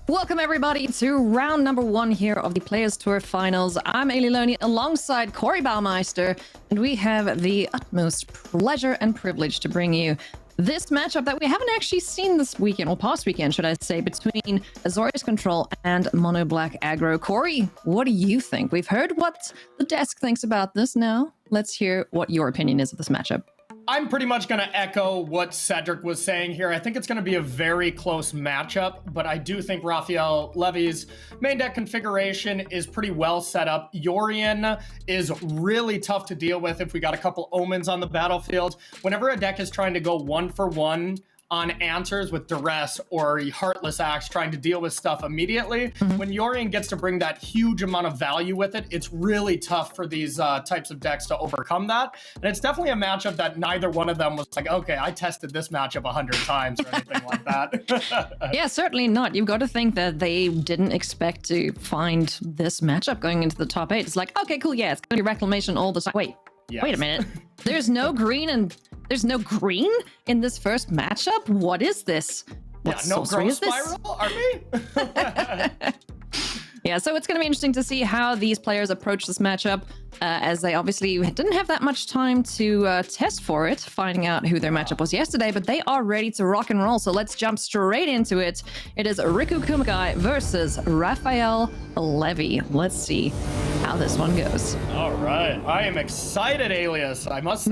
Welcome everybody to round number 1 here of the Players Tour Finals. I'm Ailey alongside Corey Baumeister, and we have the utmost pleasure and privilege to bring you this matchup that we haven't actually seen this weekend, or past weekend, should I say, between Azorius Control and Mono Black Aggro. Corey, what do you think? We've heard what the desk thinks about this now. Let's hear what your opinion is of this matchup. I'm pretty much going to echo what Cedric was saying here. I think it's going to be a very close matchup, but I do think Raphael Levy's main deck configuration is pretty well set up. Yorion is really tough to deal with if we got a couple omens on the battlefield. Whenever a deck is trying to go 1-for-1 on answers with Duress or Heartless Axe trying to deal with stuff immediately, when Yorion gets to bring that huge amount of value with it, it's really tough for these types of decks to overcome that. And it's definitely a matchup that neither one of them was like, okay, I tested this matchup 100 times or anything like that. Yeah, certainly not. You've got to think that they didn't expect to find this matchup going into the top 8. It's like, okay, cool, yeah, it's going to be Reclamation all the time. Wait a minute. There's no green in this first matchup? What is this? What no growth is this? spiral, are we? Yeah, so it's going to be interesting to see how these players approach this matchup, as they obviously didn't have that much time to test for it, finding out who their matchup was yesterday, but they are ready to rock and roll, so let's jump straight into it. It is Riku Kumagai versus Raphael Levy. Let's see how this one goes. All right, I am excited, Alias, I must say.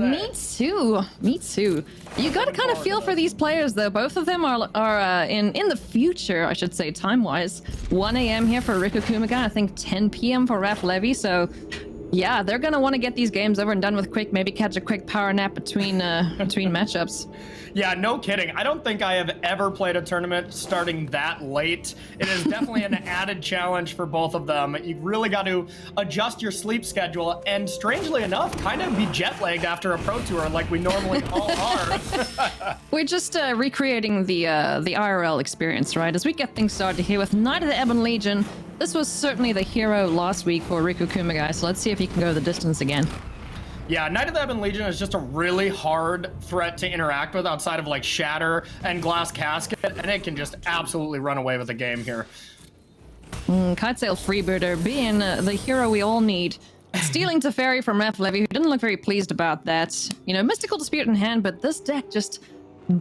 Me too. You got to kind of feel for these players, though. Both of them are in the future, I should say, time-wise. 1 a.m. here for Riku Kumagai, I think 10 p.m. for Raph Levy, so yeah, they're going to want to get these games over and done with quick, maybe catch a quick power nap between matchups. Yeah, no kidding. I don't think I have ever played a tournament starting that late. It is definitely an added challenge for both of them. You really got to adjust your sleep schedule and, strangely enough, kind of be jet lagged after a pro tour like we normally all are. We're just recreating the IRL experience, right? As we get things started here with Knight of the Ebon Legion. This was certainly the hero last week for Riku Kumagai, so let's see if he can go the distance again. Yeah, Knight of the Ebon Legion is just a really hard threat to interact with outside of like Shatter and Glass Casket, and it can just absolutely run away with the game here. Kitesail Freebirder being the hero we all need. Stealing Teferi from Raph Levy, who didn't look very pleased about that. You know, Mystical Dispute in hand, but this deck just...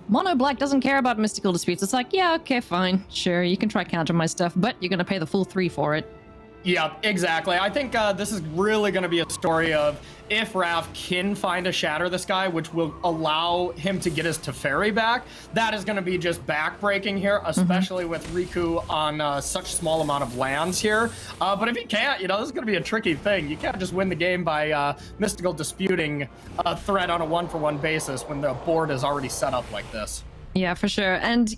Mono Black doesn't care about Mystical Disputes. It's like, yeah, okay, fine, sure, you can try counter my stuff, but you're gonna pay the full 3 for it. Yeah, exactly. I think this is really going to be a story of if Raph can find a Shatter this guy, which will allow him to get his Teferi back, that is going to be just backbreaking here, especially with Riku on such small amount of lands here. But if he can't, you know, this is going to be a tricky thing. You can't just win the game by Mystical Disputing a threat on a 1-for-1 basis when the board is already set up like this. Yeah, for sure. And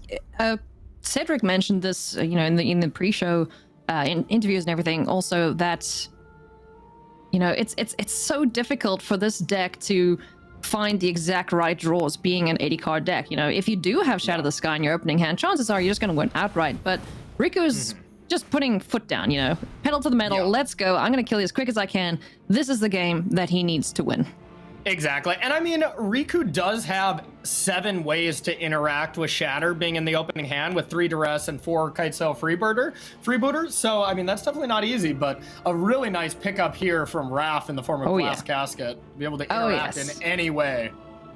Cedric mentioned this, you know, in the pre-show in interviews and everything, also that, you know, it's so difficult for this deck to find the exact right draws being an 80 card deck. You know, if you do have Shadow the Sky in your opening hand, chances are you're just going to win outright. But Riku's just putting foot down, you know, pedal to the metal. Let's go. I'm going to kill you as quick as I can. This is the game that he needs to win. Exactly. And I mean, Riku does have 7 ways to interact with Shatter being in the opening hand with 3 Duress and 4 Kitesail Freebooter. So, I mean, that's definitely not easy, but a really nice pickup here from Raph in the form of Glass Casket. Be able to interact in any way.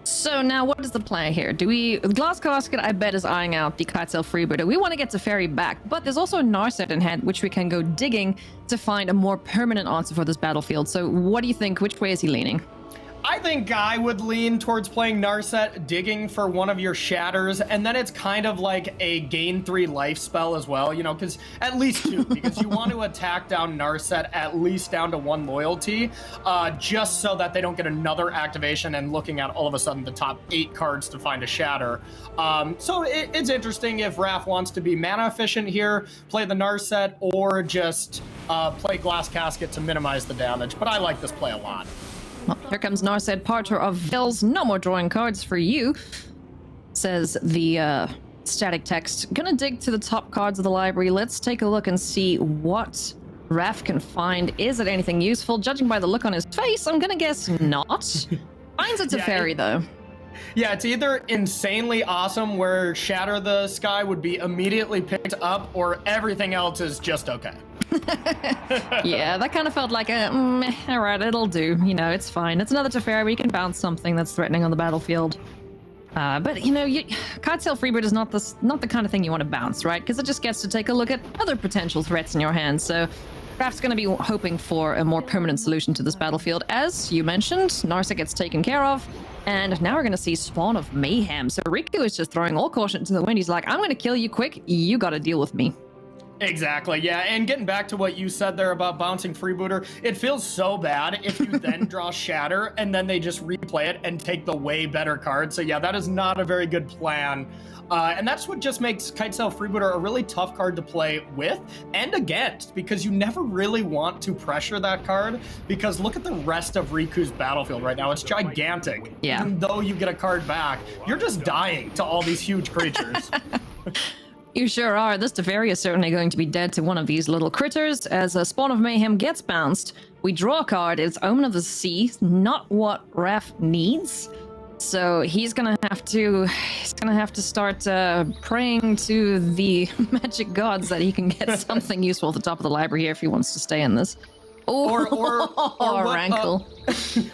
So now what is the plan here? Glass Casket, I bet, is eyeing out the Kitesail Freebooter. We want to get Teferi back, but there's also a Narset in hand, which we can go digging to find a more permanent answer for this battlefield. So what do you think? Which way is he leaning? I think I would lean towards playing Narset, digging for one of your Shatters, and then it's kind of like a gain 3 life spell as well, you know, because at least 2, because you want to attack down Narset at least down to 1 loyalty, just so that they don't get another activation and looking at all of a sudden the top 8 cards to find a Shatter. So it's interesting if Raph wants to be mana efficient here, play the Narset, or just play Glass Casket to minimize the damage, but I like this play a lot. Well, here comes Narset, Parter of Vils. No more drawing cards for you, says the static text. Gonna dig to the top cards of the library. Let's take a look and see what Raph can find. Is it anything useful? Judging by the look on his face, I'm gonna guess not. Finds a Teferi, though. Yeah, it's either insanely awesome where Shatter the Sky would be immediately picked up, or everything else is just okay. Yeah, that kind of felt like a, all right, it'll do. You know, it's fine. It's another Teferi. We can bounce something that's threatening on the battlefield. But, you know, Kitesail Freebird is not the kind of thing you want to bounce, right? Because it just gets to take a look at other potential threats in your hand. So Craft's going to be hoping for a more permanent solution to this battlefield. As you mentioned, Narsa gets taken care of. And now we're going to see Spawn of Mayhem. So Riku is just throwing all caution to the wind. He's like, I'm going to kill you quick. You got to deal with me. Exactly, yeah, and getting back to what you said there about bouncing Freebooter, it feels so bad if you then draw Shatter and then they just replay it and take the way better card. So yeah, that is not a very good plan. And that's what just makes Kitesail Freebooter a really tough card to play with and against, because you never really want to pressure that card, because look at the rest of Riku's battlefield right now. It's gigantic. Yeah. Even though you get a card back, you're just dying to all these huge creatures. You sure are. This Teferi is certainly going to be dead to one of these little critters. As a Spawn of Mayhem gets bounced, we draw a card. It's Omen of the Sea, not what Raph needs. So he's gonna have to start praying to the magic gods that he can get something useful at the top of the library here if he wants to stay in this. Or what, Rankle.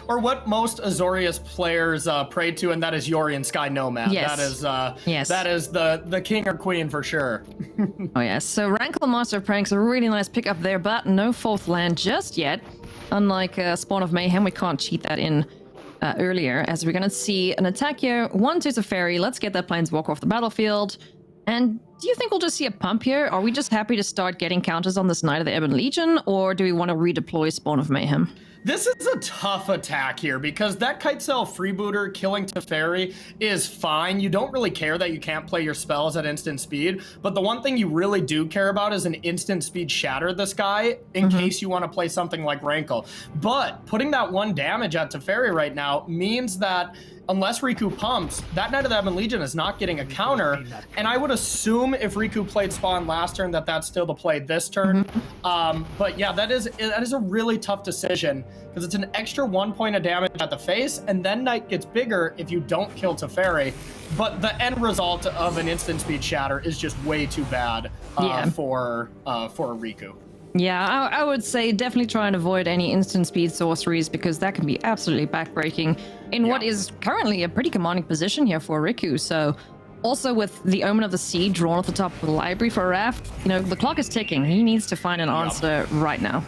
Or what most Azorius players pray to, and that is Yorian Sky Nomad. Yes. That is the king or queen for sure. Oh yes. So Rankle Master of Pranks, a really nice pickup there, but no fourth land just yet. Unlike Spawn of Mayhem, we can't cheat that in earlier, as we're gonna see an attack here. 1 to Teferi. Let's get that Planeswalker off the battlefield. And do you think we'll just see a pump here? Are we just happy to start getting counters on this Knight of the Ebon Legion, or do we want to redeploy Spawn of Mayhem? This is a tough attack here, because that Kitesail Freebooter killing Teferi is fine. You don't really care that you can't play your spells at instant speed, but the one thing you really do care about is an instant speed Shatter the Sky in case you want to play something like Rankle. But putting that 1 damage at Teferi right now means that unless Riku pumps, that Knight of the Ebon Legion is not getting a counter, and I would assume if Riku played Spawn last turn that that's still the play this turn. But yeah, that is a really tough decision, because it's an extra 1 point of damage at the face, and then Knight gets bigger if you don't kill Teferi. But the end result of an instant speed Shatter is just way too bad for Riku. Yeah, I would say definitely try and avoid any instant speed sorceries, because that can be absolutely backbreaking in what is currently a pretty commanding position here for Riku. So also with the Omen of the Sea drawn at the top of the library for Raph, you know, the clock is ticking. He needs to find an answer right now.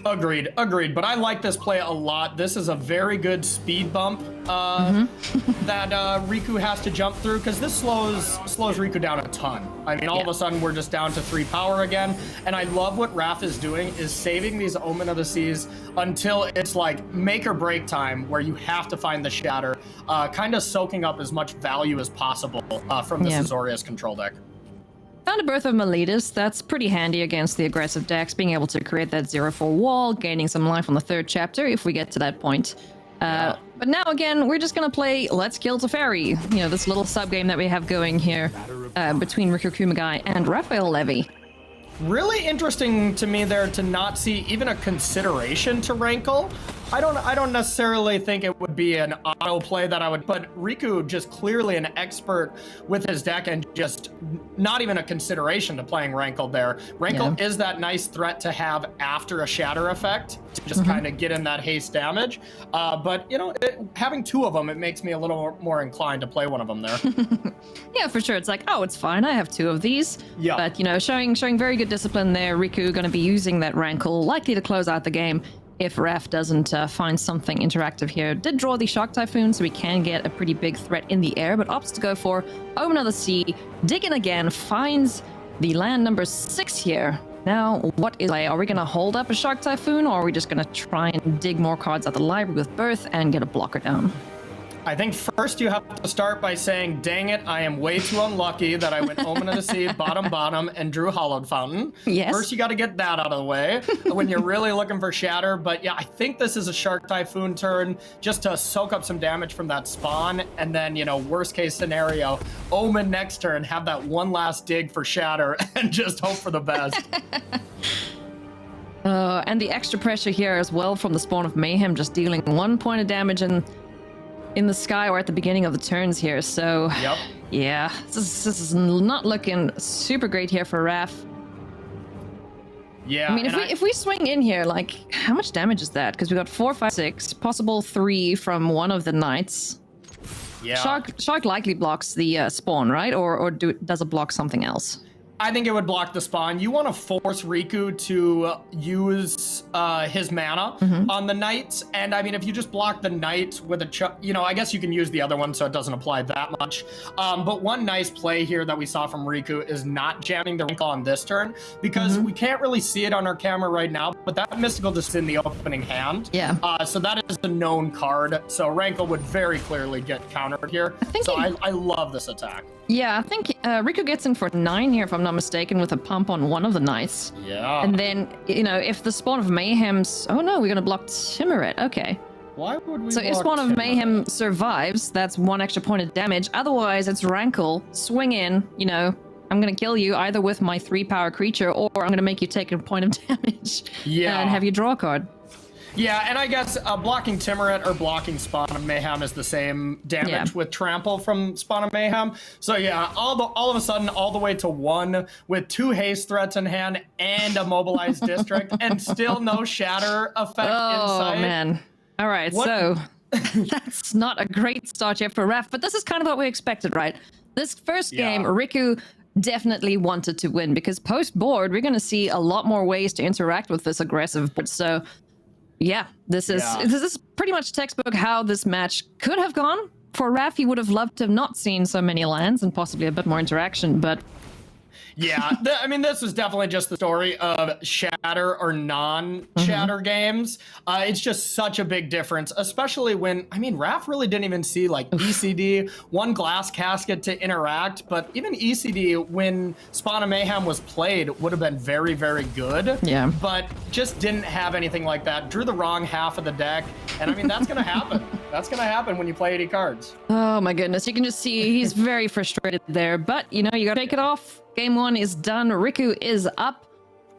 Agreed. But I like this play a lot. This is a very good speed bump that Riku has to jump through, because this slows Riku down a ton. I mean, all of a sudden we're just down to 3 power again. And I love what Raph is doing, is saving these Omen of the Seas until it's like make or break time, where you have to find the Shatter, kind of soaking up as much value as possible from this Azorius control deck. Found a Birth of Meletus. That's pretty handy against the aggressive decks, being able to create that 0/4 wall, gaining some life on the 3rd chapter if we get to that point. But now again, we're just gonna play Let's Kill Teferi. You know, this little sub-game that we have going here between Riku Kumagai and Raphael Levy. Really interesting to me there to not see even a consideration to Rankle. I don't necessarily think it would be an auto play that I would, but Riku just clearly an expert with his deck, and just not even a consideration to playing Rankle there. Rankle is that nice threat to have after a Shatter effect to just kind of get in that haste damage. But you know, having 2 of them, it makes me a little more inclined to play one of them there. Yeah, for sure. It's like, oh, it's fine. I have 2 of these. Yeah. But you know, showing very good discipline there. Riku going to be using that Rankle, likely to close out the game if Raph doesn't find something interactive here. Did draw the Shock Typhoon, so we can get a pretty big threat in the air, but opts to go for Omen of the Sea. Dig in again, finds the land number 6 here. Now, what is play? Are we going to hold up a Shock Typhoon, or are we just going to try and dig more cards out the library with Birth and get a blocker down? I think first you have to start by saying, dang it, I am way too unlucky that I went Omen of the Sea, bottom, and drew Hollowed Fountain. Yes. First you got to get that out of the way when you're really looking for Shatter. But yeah, I think this is a Shark Typhoon turn, just to soak up some damage from that spawn. And then, you know, worst case scenario, Omen next turn, have that one last dig for Shatter and just hope for the best. And the extra pressure here as well from the Spawn of Mayhem, just dealing 1 point of damage, and in the sky or at the beginning of the turns here. So, Yep. yeah, this is not looking super great here for Raph. Yeah. I mean, if we swing in here, like, how much damage is that? Because we got 4, 5, 6, possible 3 from one of the knights. Yeah. Shark likely blocks the spawn, right? Or does it block something else? I think it would block the spawn. You want to force Riku to use his mana on the knights. And I mean, if you just block the knight with I guess you can use the other one so it doesn't apply that much. But one nice play here that we saw from Riku is not jamming the Rankle on this turn, because we can't really see it on our camera right now, but that Mystical just in the opening hand. Yeah. So that is a known card. So Rankle would very clearly get countered here. I love this attack. Yeah, I think Riku gets in for 9 here, if I'm not mistaken, with a pump on one of the knights. Yeah. And then, if the Spawn of Mayhem's... Oh no, we're going to block Timuret. Okay. Why would we So if Spawn of Mayhem survives, that's 1 extra point of damage. Otherwise, it's Rankle. Swing in, I'm going to kill you either with my 3-power creature, or I'm going to make you take a point of damage. Yeah. And have you draw a card. Yeah, and I guess blocking Timuret or blocking Spawn of Mayhem is the same damage with Trample from Spawn of Mayhem. So yeah, all of a sudden, all the way to 1 with 2 haste threats in hand and a mobilized district, and still no shatter effect inside. Oh man! All right, so that's not a great start yet for Raph, but this is kind of what we expected, right? This first game, Riku definitely wanted to win, because post board we're going to see a lot more ways to interact with this aggressive board. So. Yeah, this is pretty much textbook how this match could have gone. For Raph, he would have loved to have not seen so many lands and possibly a bit more interaction, but... Yeah, I mean, this is definitely just the story of shatter or non-shatter games. It's just such a big difference, especially when, I mean, Raph really didn't even see like ECD, 1 glass casket to interact, but even ECD, when Spawn of Mayhem was played, would have been very, very good. Yeah. But just didn't have anything like that. Drew the wrong half of the deck, and I mean, that's going to happen. That's going to happen when you play 80 cards. Oh my goodness, you can just see he's very frustrated there, but you got to take it off. Game 1 is done, Riku is up,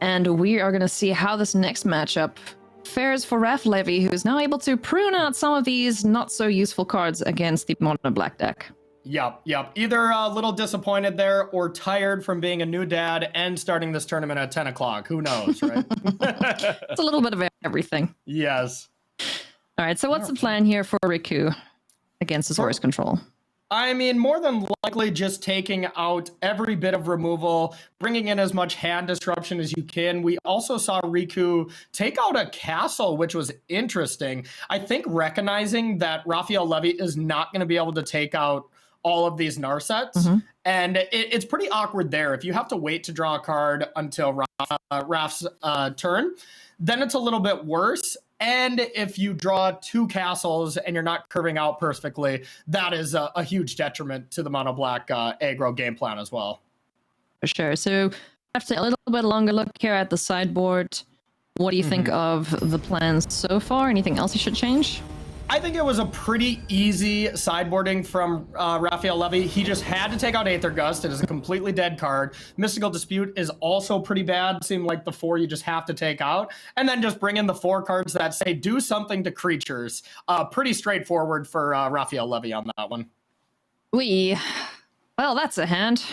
and we are going to see how this next matchup fares for Raph Levy, who is now able to prune out some of these not so useful cards against the mono black deck. Yep. Either a little disappointed there or tired from being a new dad and starting this tournament at 10 o'clock. Who knows, right? It's a little bit of everything. Yes. All right, so what's the plan here for Riku against Azorius Control? I mean, more than likely just taking out every bit of removal, bringing in as much hand disruption as you can. We also saw Riku take out a castle, which was interesting. I think recognizing that Raphael Levy is not going to be able to take out all of these Narsets. And it's pretty awkward there. If you have to wait to draw a card until Raph's turn, then it's a little bit worse. And if you draw 2 castles and you're not curving out perfectly, that is a huge detriment to the mono black aggro game plan as well. For sure. So after a little bit longer look here at the sideboard, what do you think of the plans so far? Anything else you should change? I think it was a pretty easy sideboarding from Raphael Levy. He just had to take out Aether Gust. It is a completely dead card. Mystical Dispute is also pretty bad. It seemed like the 4 you just have to take out. And then just bring in the 4 cards that say do something to creatures. Pretty straightforward for Raphael Levy on that one. Well, that's a hand.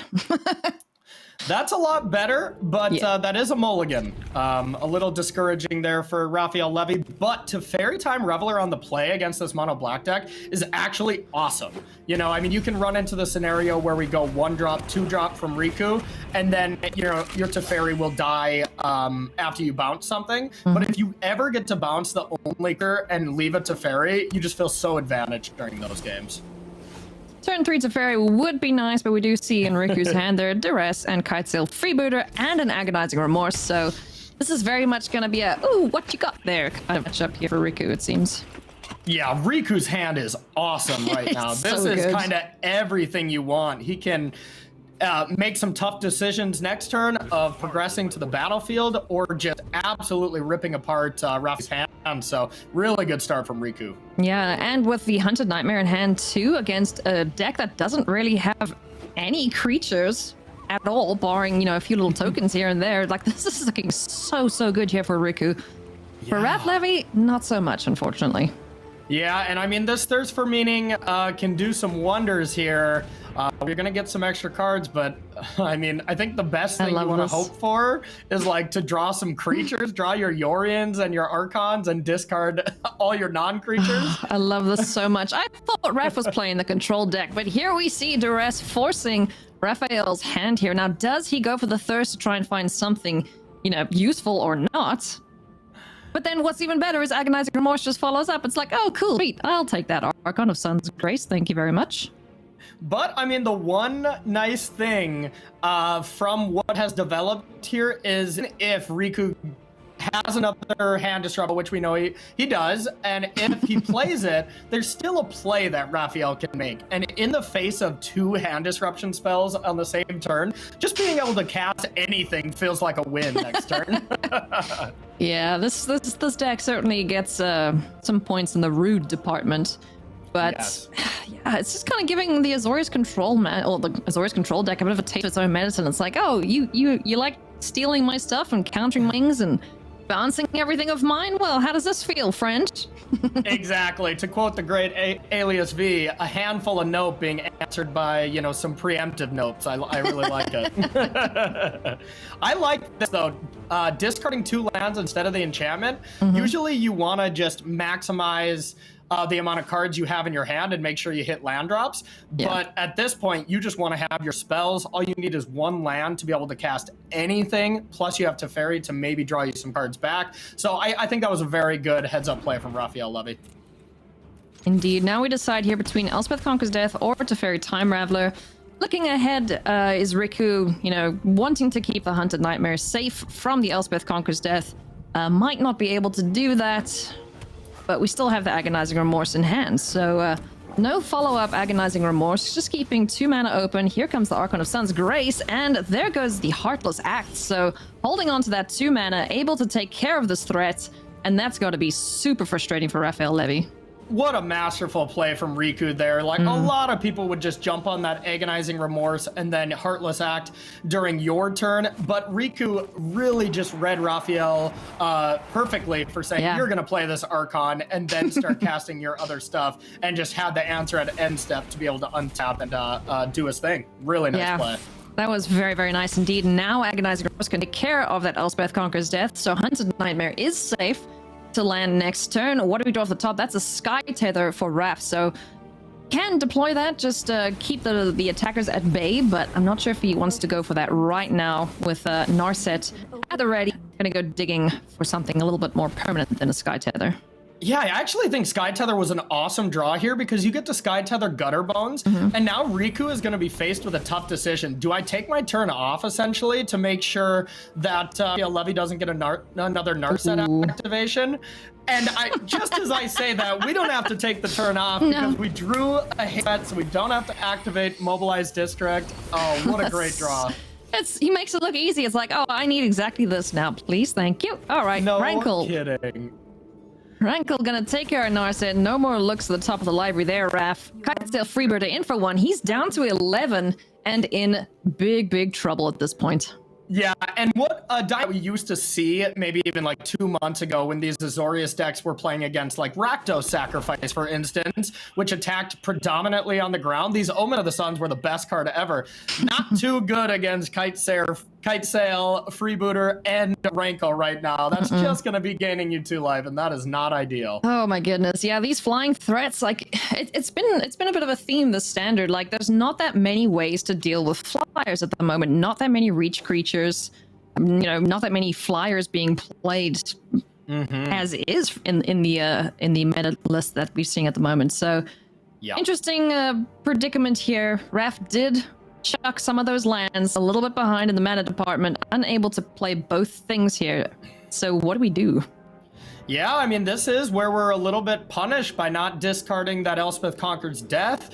That's a lot better, but that is a mulligan. A little discouraging there for Raphael Levy, but to Fairy Time Reveler on the play against this mono black deck is actually awesome. I mean, you can run into the scenario where we go 1-drop, 2-drop from Riku, and then, your Teferi will die after you bounce something. But if you ever get to bounce the only card and leave a Teferi, you just feel so advantaged during those games. Turn 3 Teferi would be nice, but we do see in Riku's hand there Duress and Kitesail Freebooter and an Agonizing Remorse, so this is very much going to be a, ooh, what you got there kind of matchup here for Riku, it seems. Yeah, Riku's hand is awesome right now. This is kind of everything you want. He can make some tough decisions next turn of progressing to the battlefield or just absolutely ripping apart Rafi's hand. So really good start from Riku. Yeah, and with the Hunted Nightmare in hand too against a deck that doesn't really have any creatures at all, barring, a few little tokens here and there. Like, this is looking so good here for Riku. For Raph Levy, not so much, unfortunately. Yeah, and I mean, this Thirst for Meaning can do some wonders here. You're gonna get some extra cards, but I mean, I think the best thing you want to hope for is like to draw some creatures, draw your Yorians and your Archons and discard all your non-creatures. I love this so much. I thought Raph was playing the control deck, but here we see Duress forcing Raphael's hand here. Now, does he go for the Thirst to try and find something, you know, useful or not? But then what's even better is Agonizing Remorse just follows up. It's like, oh, cool, sweet, I'll take that Archon of Sun's Grace. Thank you very much. But, I mean, the one nice thing from what has developed here is if Riku has another hand disruptor, which we know he does, and if he plays it, there's still a play that Raphael can make. And in the face of 2 hand disruption spells on the same turn, just being able to cast anything feels like a win next turn. Yeah, this deck certainly gets some points in the rude department. But yes. Yeah, it's just kind of giving the Azorius Control the Azorius Control deck a bit of a taste of its own medicine. It's like, oh, you like stealing my stuff and countering wings and bouncing everything of mine? Well, how does this feel, friend? Exactly. To quote the great Alias V, a handful of nope being answered by, you know, some preemptive nopes. I really like it. I like this, though. Discarding 2 lands instead of the enchantment. Usually you want to just maximize the amount of cards you have in your hand and make sure you hit land drops. Yeah. But at this point, you just want to have your spells. All you need is 1 land to be able to cast anything. Plus you have Teferi to maybe draw you some cards back. So I think that was a very good heads-up play from Raphael Levy. Indeed. Now we decide here between Elspeth Conquers Death or Teferi Time Raveler. Looking ahead is Riku, you know, wanting to keep the Hunted Nightmare safe from the Elspeth Conquers Death. Might not be able to do that, but we still have the Agonizing Remorse in hand, so no follow-up Agonizing Remorse, just keeping 2 mana open. Here comes the Archon of Sun's Grace, and there goes the Heartless Act. So holding on to that 2 mana, able to take care of this threat, and that's got to be super frustrating for Raphael Levy. What a masterful play from Riku there. Like, a lot of people would just jump on that Agonizing Remorse and then Heartless Act during your turn. But Riku really just read Raphael perfectly for saying, you're going to play this Archon and then start casting your other stuff, and just had the answer at end step to be able to untap and do his thing. Really nice play. That was very, very nice indeed. Now Agonizing Remorse can take care of that Elspeth Conquers Death, so Hunted Nightmare is safe to land next turn. What do we draw off the top? That's a Sky Tether for Raph, so can deploy that, just keep the attackers at bay, but I'm not sure if he wants to go for that right now with Narset at the ready. Gonna go digging for something a little bit more permanent than a Sky Tether. Yeah, I actually think Sky Tether was an awesome draw here because you get to Sky Tether Gutter Bones, and now Riku is going to be faced with a tough decision. Do I take my turn off, essentially, to make sure that Levy doesn't get another Narset activation? And just as I say that, we don't have to take the turn off because we drew a hit, so we don't have to activate Mobilize District. Oh, what a great draw. He makes it look easy. It's like, oh, I need exactly this now, please. Thank you. All right, no Rankle. Kidding. Rankle gonna take care of Narset. No more looks at the top of the library there, Raph. Kitesail Freebird in for 1. He's down to 11 and in big, big trouble at this point. Yeah, and what a die we used to see maybe even like 2 months ago when these Azorius decks were playing against like Rakdos Sacrifice, for instance, which attacked predominantly on the ground. These Omen of the Suns were the best card ever. Not too good against Kitesail, Freebooter, and Rankle right now. That's just going to be gaining you 2 life, and that is not ideal. Oh my goodness. Yeah, these flying threats, like, it's been a bit of a theme this standard. Like, there's not that many ways to deal with flyers at the moment. Not that many reach creatures. You know, not that many flyers being played as is in the meta list that we're seeing at the moment. So, interesting predicament here. Raph did chuck some of those lands a little bit behind in the mana department, unable to play both things here. So what do we do? Yeah, I mean, this is where we're a little bit punished by not discarding that Elspeth Conquer's Death,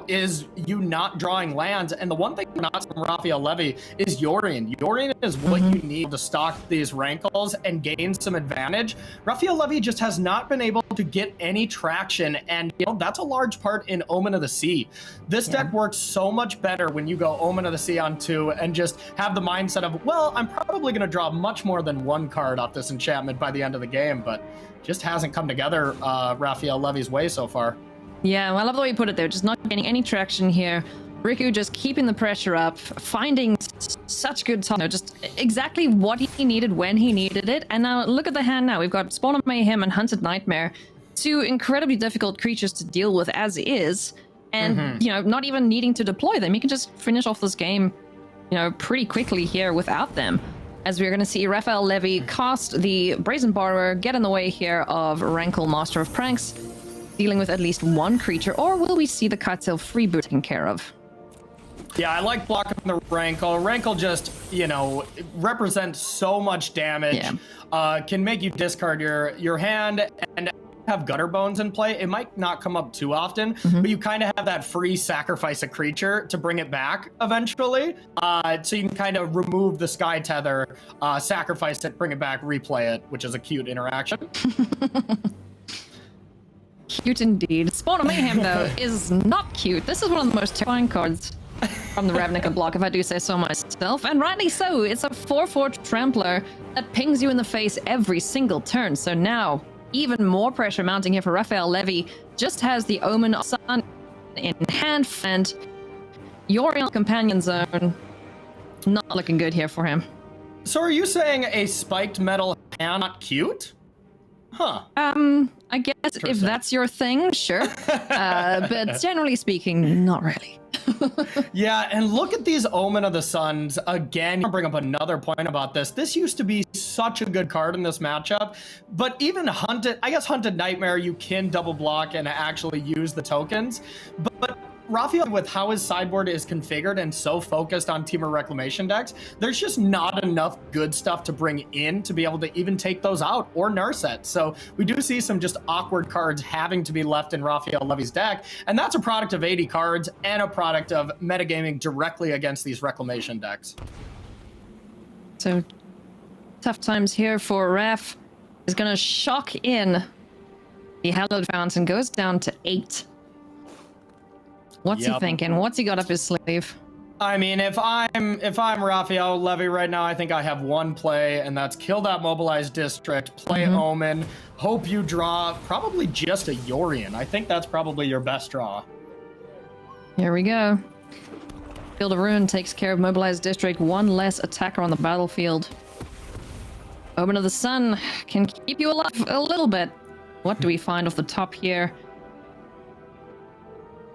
is you not drawing lands. And the one thing not from Raphael Levy is Yorion. Yorion is what you need to stock these Rankles and gain some advantage. Raphael Levy just has not been able to get any traction, and that's a large part in Omen of the Sea. This deck works so much better when you go Omen of the Sea on 2 and just have the mindset of, well, I'm probably going to draw much more than 1 card off this enchantment by the end end of the game, but just hasn't come together Raphael Levy's way so far. Yeah, well, I love the way you put it there. Just not getting any traction here. Riku just keeping the pressure up, finding such good time, just exactly what he needed when he needed it. And now look at the hand now. We've got Spawn of Mayhem and Hunted Nightmare, two incredibly difficult creatures to deal with as is. And, you know, not even needing to deploy them. He can just finish off this game, you know, pretty quickly here without them. As we're going to see Raphael Levy cast the Brazen Borrower, get in the way here of Rankle, Master of Pranks, dealing with at least one creature. Or will we see the Kitesail freeboot taken care of? Yeah, I like blocking the Rankle. Rankle just, you know, represents so much damage. Yeah. Can make you discard your hand and have Gutter Bones in play. It might not come up too often, but you kind of have that free sacrifice a creature to bring it back eventually. So you can kind of remove the Sky Tether, sacrifice it, bring it back, replay it, which is a cute interaction. Cute indeed. Spawn of Mayhem, though, is not cute. This is one of the most terrifying cards from the Ravnica block, if I do say so myself. And rightly so. It's a 4/4 Trampler that pings you in the face every single turn. So now, even more pressure mounting here for Raphael Levy. Just has the Omen of Sun in hand, and Yorion Companion Zone not looking good here for him. So are you saying a spiked metal hand not cute? Huh. I guess if that's your thing, sure. But generally speaking, not really. Yeah, and look at these Omen of the Suns. Again, I'll bring up another point about this. This used to be such a good card in this matchup, but even Hunted Nightmare, you can double block and actually use the tokens. But Raphael, with how his sideboard is configured and so focused on Temur Reclamation decks, there's just not enough good stuff to bring in to be able to even take those out or Narset. So we do see some just awkward cards having to be left in Raphael Levy's deck, and that's a product of 80 cards and a product of metagaming directly against these Reclamation decks. So tough times here for Raph. Is going to shock in the Hallowed Fountain, goes down to 8. What's he thinking? What's he got up his sleeve? I mean, if I'm Raphael Levy right now, I think I have one play, and that's kill that mobilized district, play Omen, hope you draw probably just a Yorion. I think that's probably your best draw. Here we go. Field of Ruin takes care of mobilized district, one less attacker on the battlefield. Omen of the Sun can keep you alive a little bit. What do we find off the top here?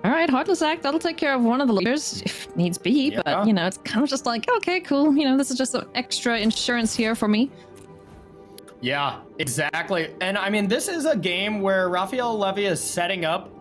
All right, Heartless Act, that'll take care of one of the leaders if needs be, but, you know, it's kind of just like, okay, cool. You know, this is just some extra insurance here for me. Yeah, exactly. And I mean, this is a game where Raphael Levy is setting up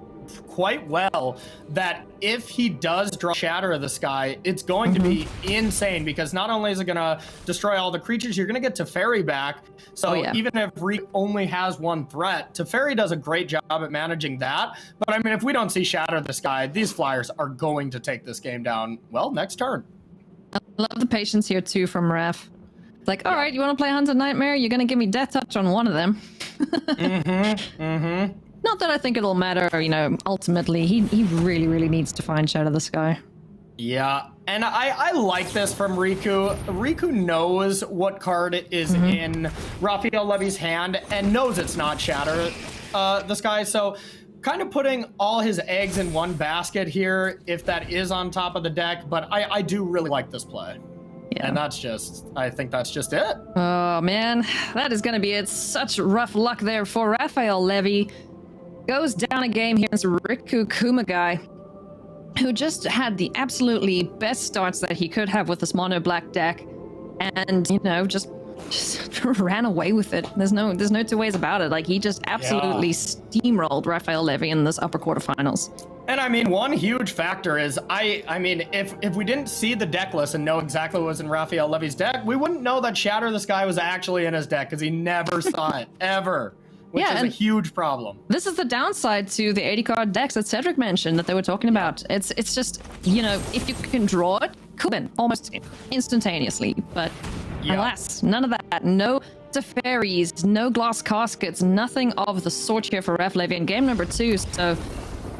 quite well that if he does draw Shatter of the Sky, it's going to be insane, because not only is it going to destroy all the creatures, you're going to get Teferi back. So even if Reek only has one threat, Teferi does a great job at managing that. But I mean, if we don't see Shatter of the Sky, these Flyers are going to take this game down, well, next turn. I love the patience here too from Raph. It's like, all right, you want to play Hunted Nightmare? You're going to give me Death Touch on one of them. Not that I think it'll matter, you know, ultimately. He really, really needs to find Shadow of the Sky. Yeah, and I like this from Riku. Riku knows what card is in Raphael Levy's hand and knows it's not Shatter the Sky, so kind of putting all his eggs in one basket here, if that is on top of the deck, but I do really like this play. Yeah. And I think that's just it. Oh, man, that is going to be it. Such rough luck there for Raphael Levy. Goes down a game here against Riku Kumagai, who just had the absolutely best starts that he could have with this mono black deck, and you know, just ran away with it. There's no two ways about it. Like, he just absolutely steamrolled Raphael Levy in this upper quarterfinals. And I mean, one huge factor is, I mean, if we didn't see the deck list and know exactly what was in Raphael Levy's deck, we wouldn't know that Shatter the Sky was actually in his deck, because he never saw it, ever. Which is a huge problem. This is the downside to the 80 card decks that Cedric mentioned that they were talking about. It's just, you know, if you can draw it, cool, almost instantaneously. But alas, none of that. No Teferis, no glass caskets, nothing of the sort here for Raph Levy in game number 2. So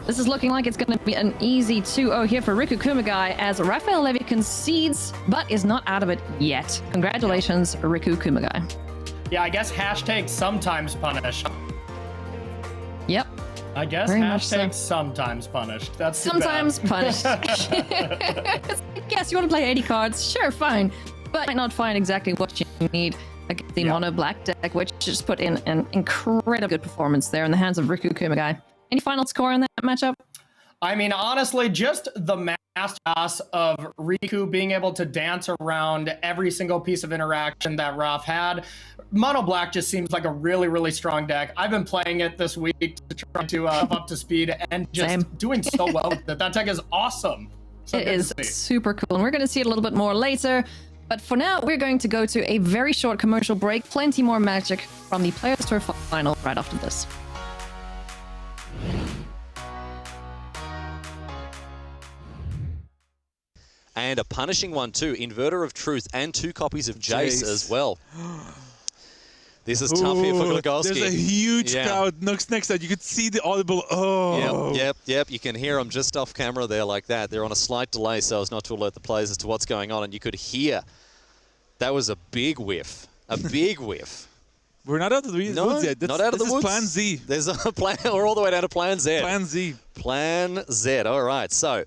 this is looking like it's going to be an easy 2-0 here for Riku Kumagai, as Raphael Levy concedes, but is not out of it yet. Congratulations, Riku Kumagai. Yeah, I guess hashtag sometimes punished. Yep. I guess Very much hashtag so. sometimes punished. That's too Sometimes bad. punished. Yes, you want to play 80 cards? Sure, fine. But you might not find exactly what you need against the mono black deck, which just put in an incredibly good performance there in the hands of Riku Kumagai. Any final score in that matchup? I mean, honestly, just the masterclass of Riku being able to dance around every single piece of interaction that Raph had. Mono Black just seems like a really, really strong deck. I've been playing it this week to try to up to speed and just doing so well with it. That deck is awesome. So it is super cool, and we're going to see it a little bit more later. But for now, we're going to go to a very short commercial break. Plenty more magic from the Players Tour Final right after this. And a punishing one too. Inverter of Truth and 2 copies of Jace as well. This is tough here for Glogowski. There's a huge crowd next to that. You could see the audible, Yep. You can hear them just off camera there like that. They're on a slight delay so as not to alert the players as to what's going on. And you could hear that was a big whiff. A big whiff. We're not out of the woods yet. Not out of the woods. Plan Z. There's a plan. We're all the way down to Plan Z. Plan Z. Plan Z. All right. So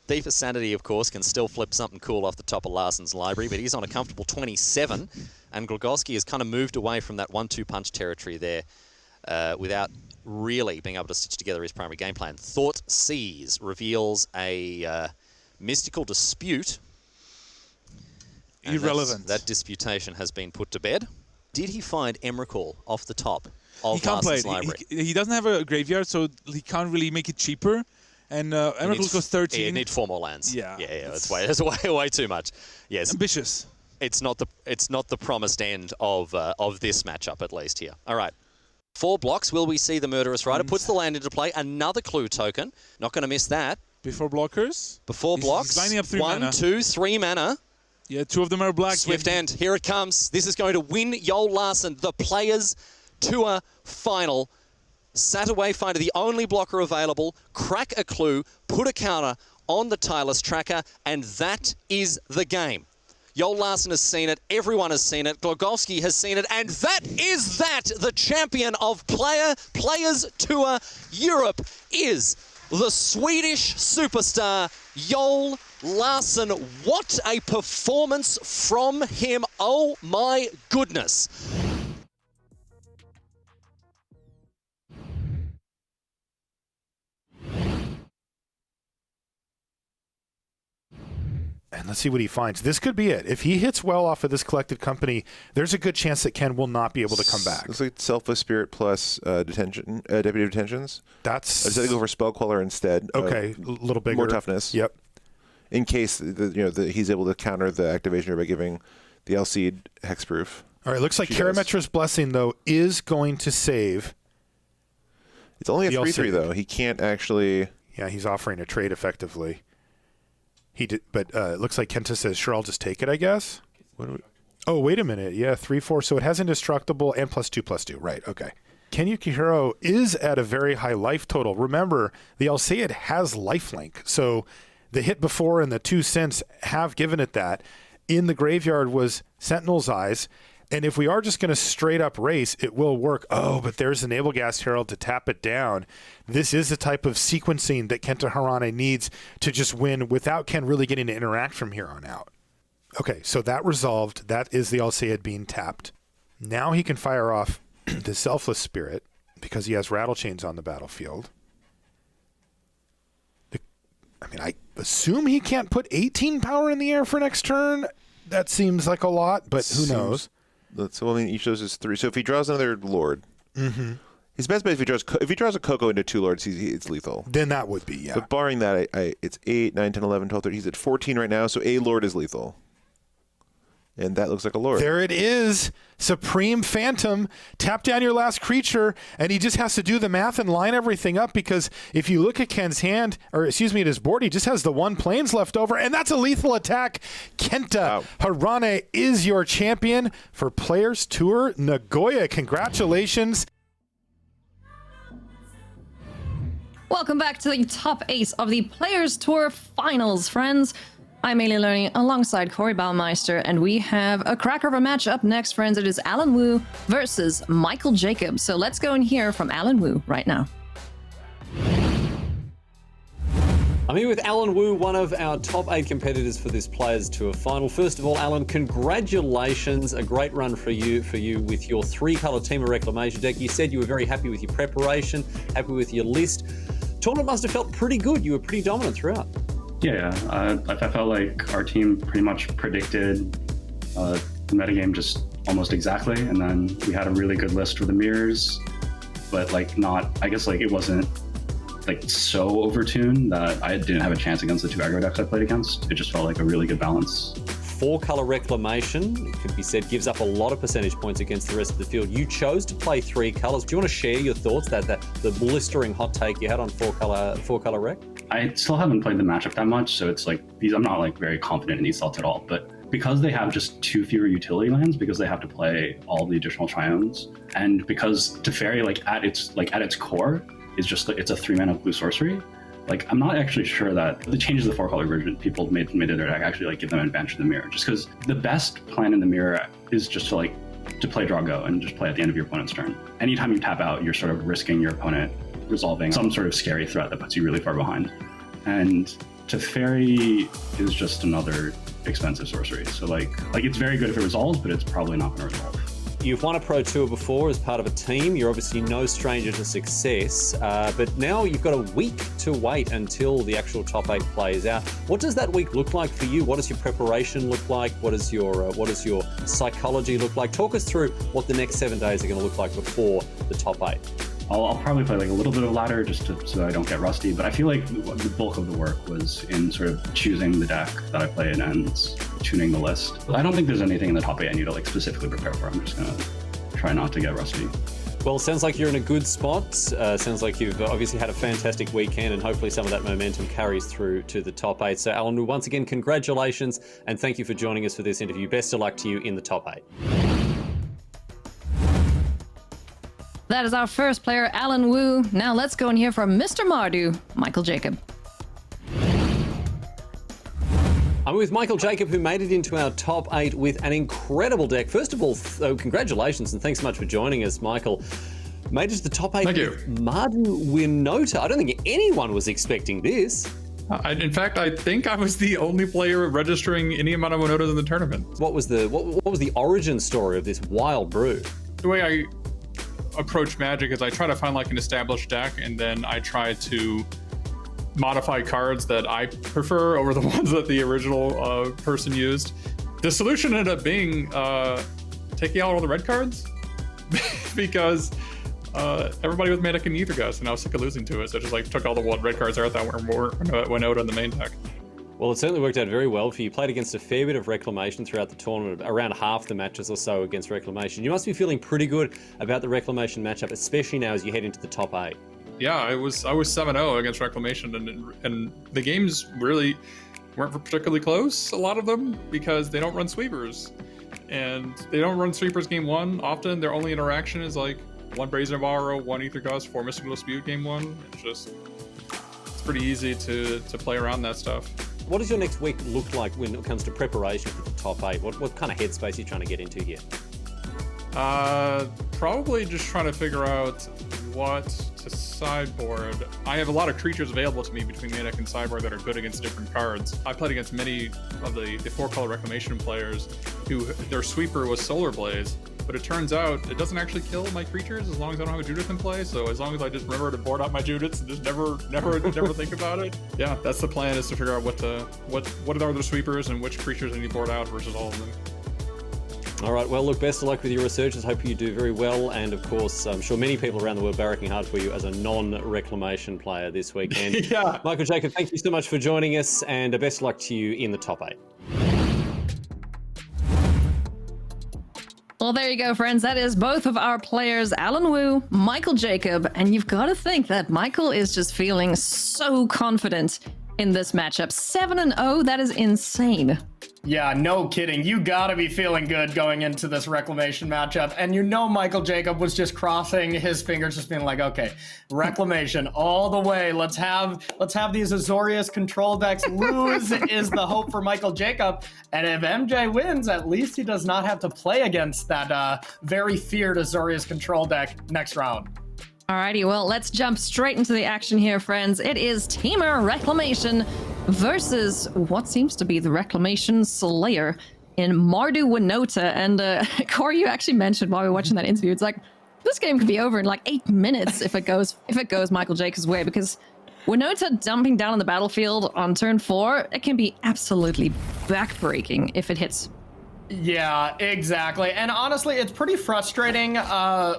Thief of Sanity, of course, can still flip something cool off the top of Larson's library, but he's on a comfortable 27, and Glogowski has kind of moved away from that 1-2 punch territory there without really being able to stitch together his primary game plan. Thought Seize reveals a mystical dispute. Irrelevant. That disputation has been put to bed. Did he find Emrakul off the top of Larson's library? He doesn't have a graveyard, so he can't really make it cheaper. And Emrakul costs 13. You need 4 more lands. Yeah, that's way too much. Yes, ambitious. It's not the promised end of this matchup, at least here. All right, 4 blocks. Will we see the Murderous Rider? Puts the land into play. Another clue token. Not going to miss that. Before blockers. Before blocks. He's lining up 3 mana. 1, 2, 3 mana. Yeah, 2 of them are black. Swift End. Here it comes. This is going to win Yoel Larson the Players Tour Final. Satyr Wayfinder, the only blocker available, crack a clue, put a counter on the Tireless Tracker, and that is the game. Yoel Larson has seen it, everyone has seen it, Glogowski has seen it, and that is that! The champion of Players Tour Europe is the Swedish superstar, Yoel Larson. What a performance from him, oh my goodness. And let's see what he finds. This could be it. If he hits well off of this collected company, there's a good chance that Ken will not be able to come back. Looks like Selfless Spirit plus Deputy Detentions. That's... I decided to go for Spell Queller instead. Okay, a little bigger. More toughness. Yep. In case he's able to counter the activation by giving the Alcide hexproof. All right, looks like Karametra's Blessing, though, is going to save. It's only a 3/3, though. He can't actually... Yeah, he's offering a trade effectively. He did, but it looks like Kenta says, sure, I'll just take it, I guess. Oh, wait a minute. Yeah, 3/4. So it has indestructible and +2/2. Right, okay. Ken Yukihiro is at a very high life total. Remember, the Alseid has lifelink. So the hit before and the 2 cents have given it that. In the graveyard was Sentinel's Eyes. And if we are just going to straight up race, it will work. Oh, but there's an Abelgast Herald to tap it down. This is the type of sequencing that Kenta Harane needs to just win without Ken really getting to interact from here on out. Okay, so that resolved. That is the Alseid being tapped. Now he can fire off the Selfless Spirit because he has Rattle Chains on the battlefield. I assume he can't put 18 power in the air for next turn. That seems like a lot, but who knows? So each of those is 3. So if he draws another Lord, his best bet if he draws a Coco into 2 Lords, it's lethal. Then that would be, yeah. But barring that, it's 8, 9, 10, 11, 12, 13. He's at 14 right now, so a Lord is lethal. And that looks like a Lord. There it is. Supreme Phantom. Tap down your last creature, and he just has to do the math and line everything up, because if you look at Ken's hand, or excuse me, at his board, he just has the 1 plains left over, and that's a lethal attack. Kenta Harane is your champion for Players Tour Nagoya. Congratulations. Welcome back to the top 8 of the Players Tour Finals, friends. I'm Ailey Learning alongside Corey Baumeister, and we have a cracker of a match up next, friends. It is Alan Wu versus Michael Jacob. So let's go and hear from Alan Wu right now. I'm here with Alan Wu, one of our top 8 competitors for this Players Tour final. First of all, Alan, congratulations. A great run for you with your 3-color Team of Reclamation deck. You said you were very happy with your preparation, happy with your list. Tournament must have felt pretty good. You were pretty dominant throughout. Yeah, I felt like our team pretty much predicted the metagame just almost exactly, and then we had a really good list for the mirrors, but like I guess it wasn't like so overtuned that I didn't have a chance against the 2 aggro decks I played against. It just felt like a really good balance. 4-color Reclamation, it could be said, gives up a lot of percentage points against the rest of the field. You chose to play 3 colors. Do you want to share your thoughts, the blistering hot take you had on 4-color Rec? I still haven't played the matchup that much, so it's like I'm not very confident in these thoughts at all. But because they have just 2 fewer utility lands, because they have to play all the additional triomes, and because Teferi at its core is just it's a 3-mana blue sorcery. I'm not actually sure that the changes to the 4-color version people made to their deck actually give them an advantage in the mirror. Just because the best plan in the mirror is just to play draw go and just play at the end of your opponent's turn. Anytime you tap out, you're sort of risking your opponent resolving some sort of scary threat that puts you really far behind. And Teferi is just another expensive sorcery. So it's very good if it resolves, but it's probably not going to resolve. You've won a Pro Tour before as part of a team. You're obviously no stranger to success, but now you've got a week to wait until the actual top 8 plays out. What does that week look like for you? What does your preparation look like? What does your psychology look like? Talk us through what the next 7 days are going to look like before the top 8. I'll probably play a little bit of ladder just so I don't get rusty, but I feel like the bulk of the work was in sort of choosing the deck that I played and tuning the list. I don't think there's anything in the top 8 I need to specifically prepare for. I'm just going to try not to get rusty. Well, sounds like you're in a good spot. Sounds like you've obviously had a fantastic weekend, and hopefully some of that momentum carries through to the top 8. So Alan, once again, congratulations, and thank you for joining us for this interview. Best of luck to you in the top 8. That is our first player, Alan Wu. Now let's go and hear from Mr. Mardu, Michael Jacob. I'm with Michael Jacob, who made it into our top 8 with an incredible deck. First of all, congratulations and thanks so much for joining us, Michael. Made it to the top 8 Thank you. with Mardu Winota. I don't think anyone was expecting this. In fact, I think I was the only player registering any amount of Winotas in the tournament. What was the origin story of this wild brew? The way I approach Magic is I try to find an established deck, and then I try to modify cards that I prefer over the ones that the original person used. The solution ended up being taking out all the red cards because everybody was Manic and Aethergust, and I was sick of losing to it, so I just took all the red cards out that went out in the main deck. Well, it certainly worked out very well for you. You played against a fair bit of Reclamation throughout the tournament, around half the matches or so against Reclamation. You must be feeling pretty good about the Reclamation matchup, especially now as you head into the top 8. Yeah, I was 7-0 against Reclamation, and the games really weren't particularly close, a lot of them, because they don't run sweepers. And they don't run sweepers game 1 often. Their only interaction is 1 Brazen Borrow, 1 Aethergust, 4 Mystical Dispute game 1. It's pretty easy to play around that stuff. What does your next week look like when it comes to preparation for the top 8? What kind of headspace are you trying to get into here? Probably just trying to figure out what to sideboard. I have a lot of creatures available to me between mana and sideboard that are good against different cards. I played against many of the 4-color Reclamation players who their sweeper was Solar Blaze, but it turns out it doesn't actually kill my creatures as long as I don't have a Judith in play. So as long as I just remember to board out my Judiths and just never think about it. Yeah, that's the plan, is to figure out what are the sweepers and which creatures I need to board out versus all of them. All right, well, look, best of luck with your researches. Hope you do very well. And of course, I'm sure many people around the world barracking hard for you as a non-Reclamation player this weekend. Yeah. Michael Jacob, thank you so much for joining us, and best of luck to you in the top 8. Well, there you go, friends. That is both of our players, Alan Wu, Michael Jacob, and you've got to think that Michael is just feeling so confident in this matchup. 7-0, that is insane. Yeah, no kidding. You gotta be feeling good going into this Reclamation matchup. And you know Michael Jacob was just crossing his fingers, just being like, okay, Reclamation all the way. Let's have these Azorius control decks lose is the hope for Michael Jacob. And if MJ wins, at least he does not have to play against that very feared Azorius control deck next round. Alrighty, well, let's jump straight into the action here, friends. It is Teamer Reclamation versus what seems to be the Reclamation Slayer in Mardu Winota. And Corey, you actually mentioned while we were watching that interview, it's like, this game could be over in like 8 minutes if it goes Michael Jacobs' way, because Winota dumping down on the battlefield on turn 4, it can be absolutely backbreaking if it hits. Yeah, exactly. And honestly, it's pretty frustrating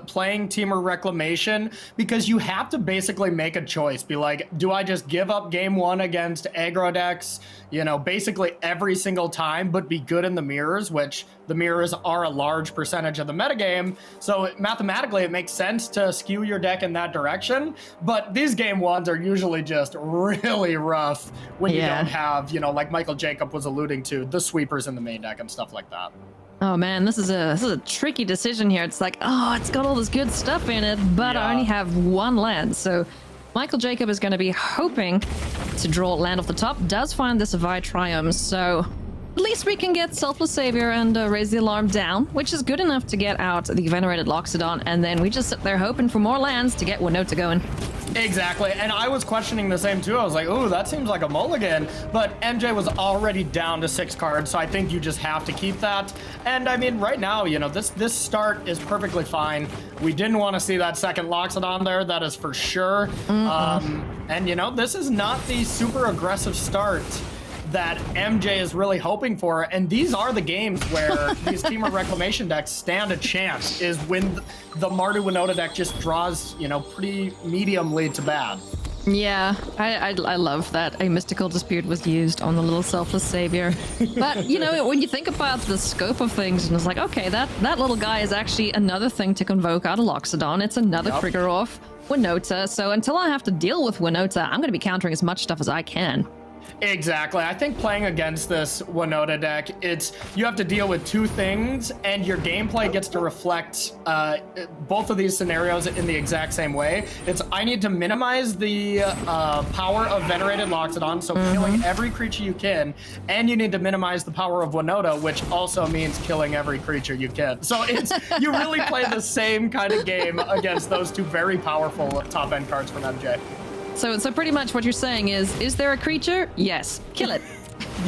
playing Teamer Reclamation because you have to basically make a choice. Be like, do I just give up game 1 against aggro decks, you know, basically every single time, but be good in the mirrors, which the mirrors are a large percentage of the metagame. So mathematically, it makes sense to skew your deck in that direction. But these game 1s are usually just really rough when you don't have, you know, like Michael Jacob was alluding to, the sweepers in the main deck and stuff like that. Oh man, this is a tricky decision here. It's like, oh, it's got all this good stuff in it, but I only have 1 land. So Michael Jacob is going to be hoping to draw land off the top. Does find this Vi Triumph, so at least we can get Selfless Savior and raise the alarm down, which is good enough to get out the Venerated Loxodon, and then we just sit there hoping for more lands to get Winota going. Exactly, and I was questioning the same too. I was like, ooh, that seems like a mulligan, but MJ was already down to 6 cards, so I think you just have to keep that. And I mean, right now, you know, this start is perfectly fine. We didn't want to see that second Loxodon there, that is for sure. And you know, this is not the super aggressive start that MJ is really hoping for, and these are the games where these Teamer Reclamation decks stand a chance, is when the Mardu Winota deck just draws, you know, pretty mediumly to bad. Yeah, I love that a Mystical Dispute was used on the little Selfless Savior. But, you know, when you think about the scope of things, and it's like, okay, that little guy is actually another thing to convoke out of Loxodon. It's another trigger off Winota, so until I have to deal with Winota, I'm going to be countering as much stuff as I can. Exactly. I think playing against this Winota deck, you have to deal with 2 things, and your gameplay gets to reflect both of these scenarios in the exact same way. I need to minimize the power of Venerated Loxodon, so killing every creature you can, and you need to minimize the power of Winota, which also means killing every creature you can. So you really play the same kind of game against those 2 very powerful top-end cards from MJ. So pretty much what you're saying is there a creature? Yes. Kill it.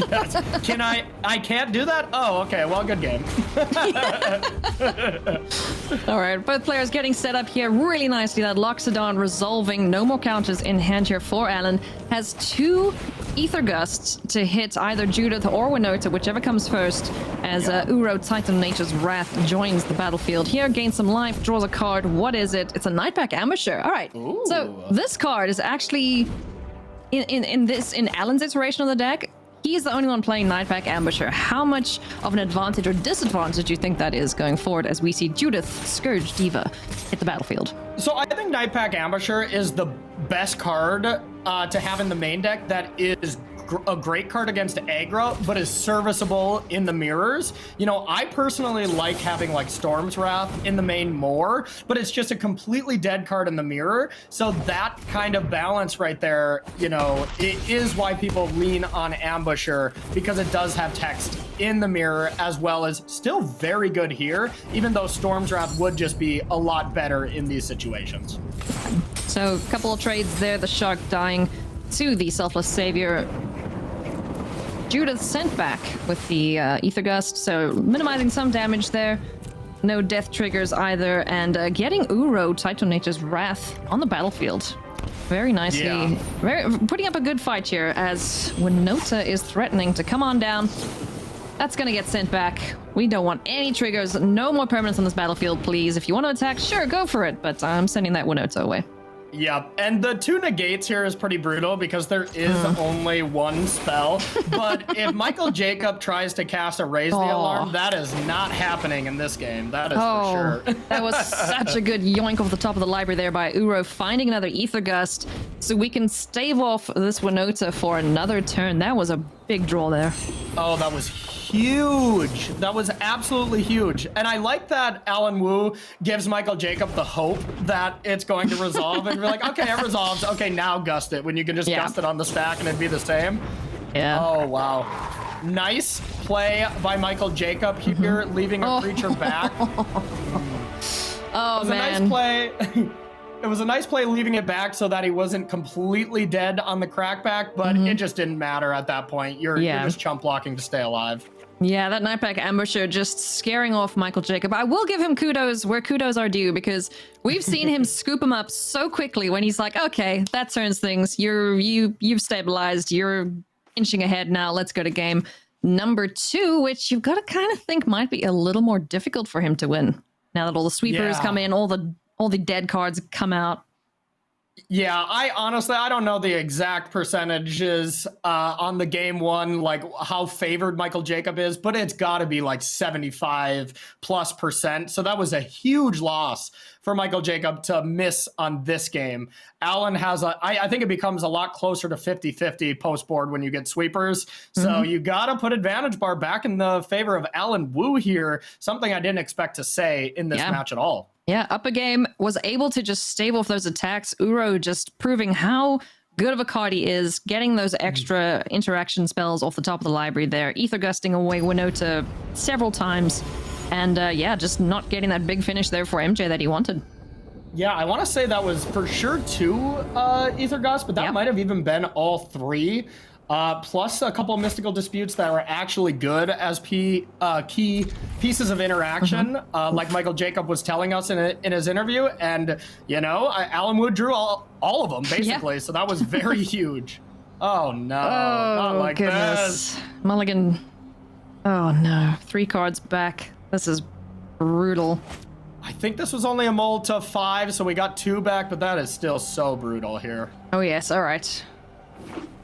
Yes. Can I can't do that? Oh, okay. Well, good game. All right, both players getting set up here really nicely. That Loxodon resolving, no more counters in hand here for Alan. Has 2 Ether Gusts to hit either Judith or Winota, whichever comes first, as Uro Titan Nature's Wrath joins the battlefield here, gains some life, draws a card. What is it? It's a Nightpack Ambusher. All right. Ooh. So this card is actually in Alan's iteration of the deck. He's the only one playing Nightpack Ambusher. How much of an advantage or disadvantage do you think that is going forward as we see Judith, Scourge Diva hit the battlefield? So I think Nightpack Ambusher is the best card to have in the main deck that is a great card against aggro, but is serviceable in the mirrors. You know, I personally like having like Storm's Wrath in the main more, but it's just a completely dead card in the mirror. So that kind of balance right there, you know, it is why people lean on Ambusher, because it does have text in the mirror as well as still very good here, even though Storm's Wrath would just be a lot better in these situations. So a couple of trades there, the Shark dying to the Selfless Savior. Judith sent back with the Ether Gust, so minimizing some damage there. No death triggers either, and getting Uro, Titan Nature's Wrath, on the battlefield. Very nicely. Putting up a good fight here as Winota is threatening to come on down. That's going to get sent back. We don't want any triggers. No more permanents on this battlefield, please. If you want to attack, sure, go for it, but I'm sending that Winota away. Yep, and the 2 negates here is pretty brutal because there is only 1 spell. But if Michael Jacob tries to cast a Raise the Alarm, that is not happening in this game. That is for sure. That was such a good yoink off the top of the library there by Uro, finding another Ether Gust so we can stave off this Winota for another turn. That was a big draw there. Oh, that was huge. huge. That was absolutely huge. And I like that Alan Wu gives Michael Jacob the hope that it's going to resolve. And we're like, okay, it resolves. Okay, now gust it. When you can just gust it on the stack and it'd be the same. Yeah. Oh, wow. Nice play by Michael Jacob here, leaving a creature back. Oh, man. A nice play. It was a nice play leaving it back so that he wasn't completely dead on the crackback, but it just didn't matter at that point. You're just chump blocking to stay alive. Yeah, that Nightpack Ambusher just scaring off Michael Jacob. I will give him kudos where kudos are due, because we've seen him scoop him up so quickly when he's like, okay, that turns things. You've stabilized. You're inching ahead now. Let's go to game number 2, which you've got to kind of think might be a little more difficult for him to win. Now that all the sweepers come in, all the dead cards come out. Yeah, I honestly don't know the exact percentages on the game 1, like how favored Michael Jacob is, but it's got to be like 75+%. So that was a huge loss for Michael Jacob to miss on this game. Alan has I think it becomes a lot closer to 50-50 post board when you get sweepers. So you got to put advantage bar back in the favor of Alan Wu here. Something I didn't expect to say in this match at all. Yeah, up a game, was able to just stave off those attacks. Uro just proving how good of a card he is, getting those extra interaction spells off the top of the library there, ether gusting away Winota several times, and just not getting that big finish there for MJ that he wanted. Yeah, I want to say that was for sure 2 ether gusts, but that might have even been all 3. Plus a couple of mystical disputes that were actually good as key pieces of interaction, like Michael Jacob was telling us in his interview. And, Alan Wood drew all of them, basically. So that was very huge. Oh, no. Not like this. Mulligan. Oh, no. 3 cards back. This is brutal. I think this was only a mull to 5, so we got 2 back, but that is still so brutal here. Oh, yes. All right.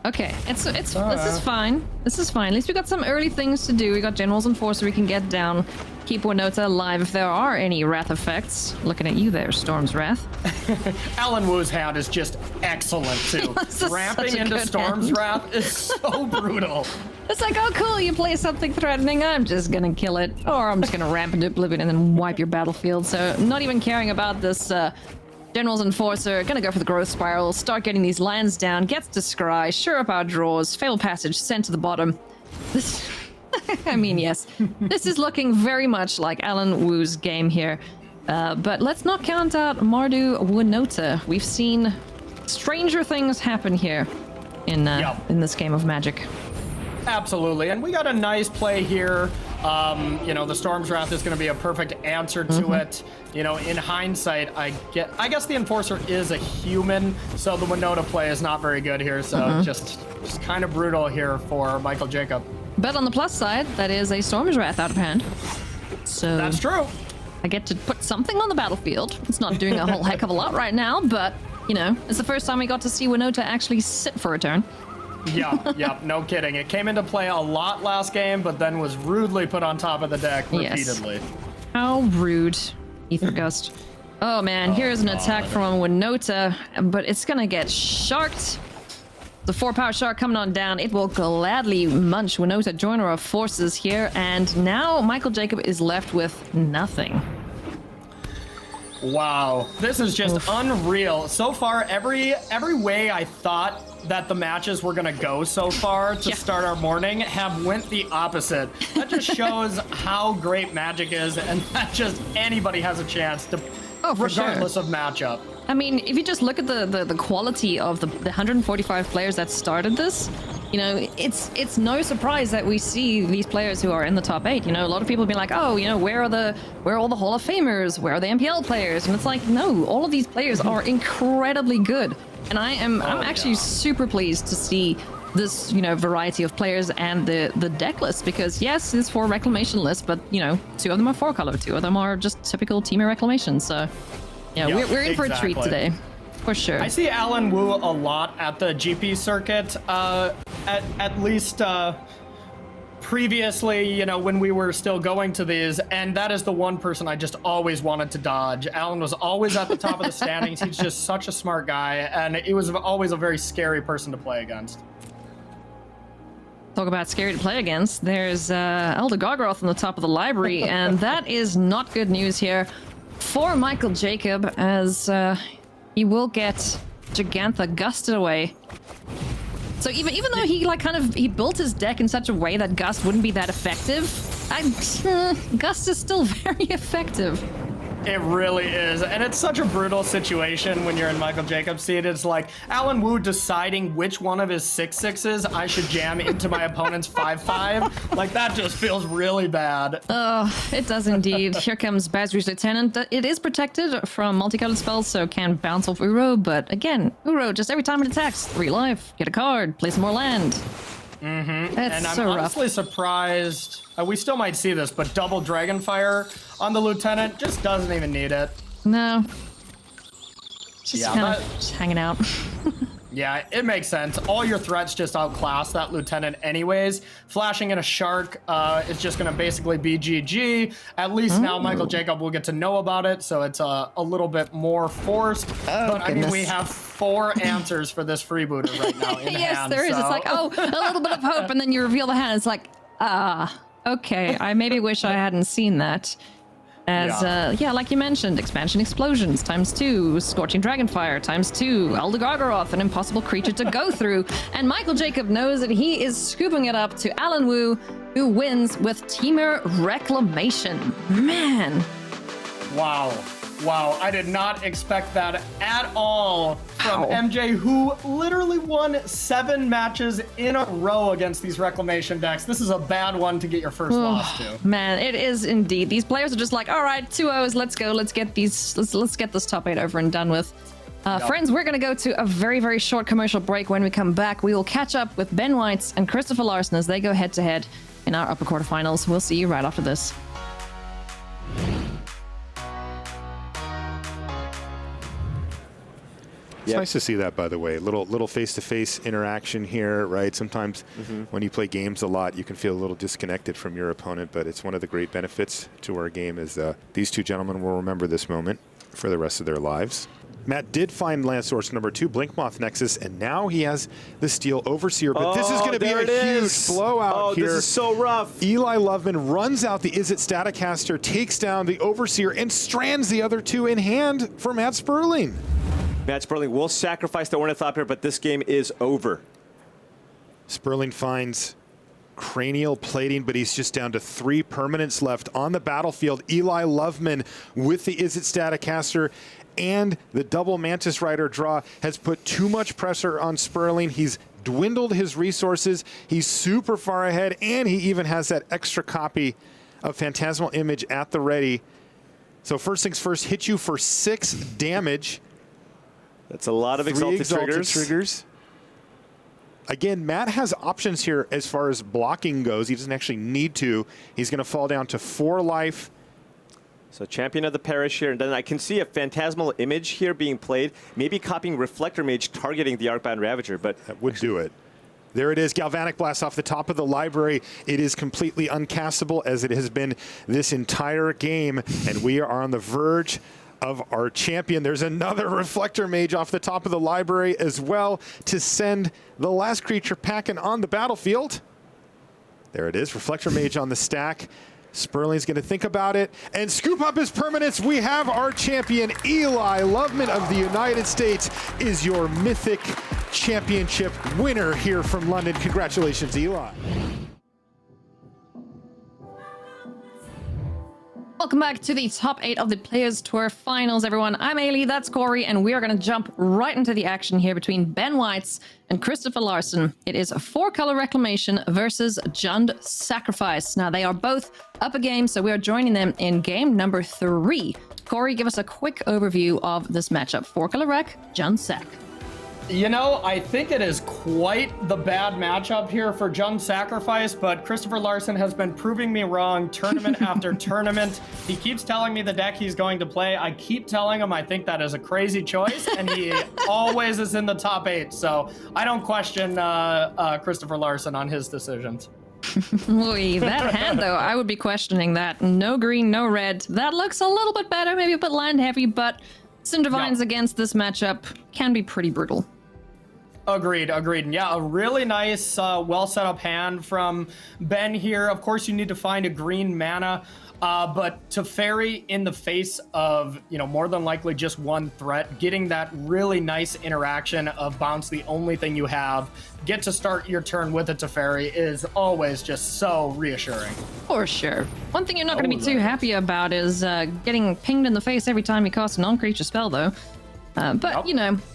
Okay, this is fine. This is fine. At least we got some early things to do. We got General's Enforcer we can get down. Keep Winota alive if there are any Wrath effects. Looking at you there, Storm's Wrath. Alan Wu's hand is just excellent, too. Ramping into Storm's Wrath is so brutal. It's like, oh, cool, you play something threatening, I'm just gonna kill it. Or I'm just gonna ramp into Oblivion and then wipe your battlefield. So not even caring about this General's Enforcer, gonna go for the growth spiral, start getting these lands down, gets to scry, sure up our draws, failed passage, sent to the bottom. This, I mean, yes, this is looking very much like Alan Wu's game here. But let's not count out Mardu Winota. We've seen stranger things happen here in this game of Magic. Absolutely, and we got a nice play here. The Storm's Wrath is going to be a perfect answer to it. In hindsight, I guess the Enforcer is a human, so the Winota play is not very good here. So just kind of brutal here for Michael Jacob. But on the plus side, that is a Storm's Wrath out of hand. So that's true. I get to put something on the battlefield. It's not doing a whole heck of a lot right now, but it's the first time we got to see Winota actually sit for a turn. Yeah, no kidding. It came into play a lot last game, but then was rudely put on top of the deck repeatedly. Yes. How rude, Ether Gust. Oh man, here's an attack from Winota, but it's gonna get sharked. The 4-power shark coming on down. It will gladly munch Winota, joiner of forces here, and now Michael Jacob is left with nothing. Wow, this is just unreal. So far, every way I thought that the matches were gonna go so far to start our morning have went the opposite. That just shows how great Magic is, and that just anybody has a chance to, regardless of matchup. I mean, if you just look at the quality of the 145 players that started this, it's no surprise that we see these players who are in the top 8. A lot of people have been like, oh, where are all the Hall of Famers? Where are the MPL players? And it's like, no, all of these players are incredibly good. And I'm actually super pleased to see this, variety of players and the deck list, because yes, it's 4 Reclamation lists, but 2 of them are 4-color, 2 of them are just typical Teamer Reclamation. So we're in for a treat today, for sure. I see Alan Wu a lot at the GP circuit, at least previously, when we were still going to these, and that is the one person I just always wanted to dodge. Alan was always at the top of the standings. He's just such a smart guy, and he was always a very scary person to play against. Talk about scary to play against. There's Elder Gargaroth on the top of the library, and that is not good news here for Michael Jacob, as he will get Gigantha gusted away. So even though he built his deck in such a way that Gust wouldn't be that effective, Gust is still very effective. It really is. And it's such a brutal situation when you're in Michael Jacobs' seat. It's like Alan Wu deciding which one of his 6/6s I should jam into my opponent's 5/5. Like, that just feels really bad. Oh, it does indeed. Here comes Basri's Lieutenant. It is protected from multicolored spells, so can bounce off Uro. But again, Uro, just every time it attacks, 3 life, get a card, play some more land. Mm-hmm. That's and I'm so honestly surprised. We still might see this, but double Dragonfire on the Lieutenant just doesn't even need it. No. Just kind of just hanging out. Yeah, it makes sense. All your threats just outclass that Lieutenant anyways. Flashing in a Shark is just going to basically be GG. At least now Michael Jacob will get to know about it, so it's a little bit more forced. But I mean, we have 4 answers for this freebooter right now in Yes, hand. there is. So. It's like, oh, a little bit of hope, and then you reveal the hand. It's like, okay. I maybe wish I hadn't seen that. As, like you mentioned, Expansion Explosions ×2, Scorching Dragonfire ×2, Elder Gargaroth, an impossible creature to go through. And Michael Jacob knows that he is scooping it up to Alan Wu, who wins with Temur Reclamation. Man. Wow, I did not expect that at all from MJ, who literally won 7 matches in a row against these Reclamation decks. This is a bad one to get your first loss to. Man, it is indeed. These players are just like, all right, 2-0s, let's go. Let's get this top 8 over and done with. Friends, we're going to go to a very, very short commercial break. When we come back, we will catch up with Ben Whites and Christopher Larson as they go head-to-head in our upper quarterfinals. We'll see you right after this. It's nice to see that, by the way. Little face-to-face interaction here, right? Sometimes when you play games a lot, you can feel a little disconnected from your opponent, but it's one of the great benefits to our game is these 2 gentlemen will remember this moment for the rest of their lives. Matt did find land source number 2, Blinkmoth Nexus, and now he has the Steel Overseer, but this is going to be a huge blowout here. This is so rough. Eli Loveman runs out the Izzet Staticaster, takes down the Overseer, and strands the other 2 in hand for Matt Sperling. Matt Sperling will sacrifice the Ornithopter, but this game is over. Sperling finds cranial plating, but he's just down to 3 permanents left on the battlefield. Eli Loveman with the Izzet Staticaster and the double Mantis Rider draw has put too much pressure on Sperling. He's dwindled his resources. He's super far ahead, and he even has that extra copy of Phantasmal Image at the ready. So first things first, hit you for 6 damage. That's a lot of exalted triggers. Again, Matt has options here as far as blocking goes. He doesn't actually need to. He's going to fall down to 4 life. So Champion of the Parish here, and then I can see a Phantasmal Image here being played, maybe copying Reflector Mage targeting the Arcbound Ravager, but that would do it. There it is, Galvanic Blast off the top of the library. It is completely uncastable as it has been this entire game, and we are on the verge of our champion. There's another Reflector Mage off the top of the library as well to send the last creature packing on the battlefield. There it is, Reflector Mage on the stack. Sperling's going to think about it and scoop up his permanents. We have our champion. Eli Loveman of the United States is your Mythic Championship winner here from London. Congratulations, Eli. Welcome back to the top 8 of the Players Tour Finals, everyone. I'm Ailey, that's Corey, and we are going to jump right into the action here between Ben Whites and Christopher Larson. It is a 4-color Reclamation versus Jund Sacrifice. Now, they are both up a game, so we are joining them in game number 3. Corey, give us a quick overview of this matchup. 4-color Rec, Jund Sac. You know, I think it is quite the bad matchup here for Jund Sacrifice, but Christopher Larson has been proving me wrong tournament after tournament. He keeps telling me the deck he's going to play. I keep telling him I think that is a crazy choice, and he always is in the top 8. So I don't question Christopher Larson on his decisions. Oy, that hand, though, I would be questioning that. No green, no red. That looks a little bit better, maybe a bit land heavy, but Sim Divines against this matchup can be pretty brutal. Agreed. And yeah, a really nice, well set up hand from Ben here. Of course, you need to find a green mana, but Teferi in the face of, more than likely just one threat, getting that really nice interaction of bounce the only thing you have, get to start your turn with a Teferi is always just so reassuring. For sure. One thing you're not going to be too happy about is getting pinged in the face every time you cast a non-creature spell, though. But,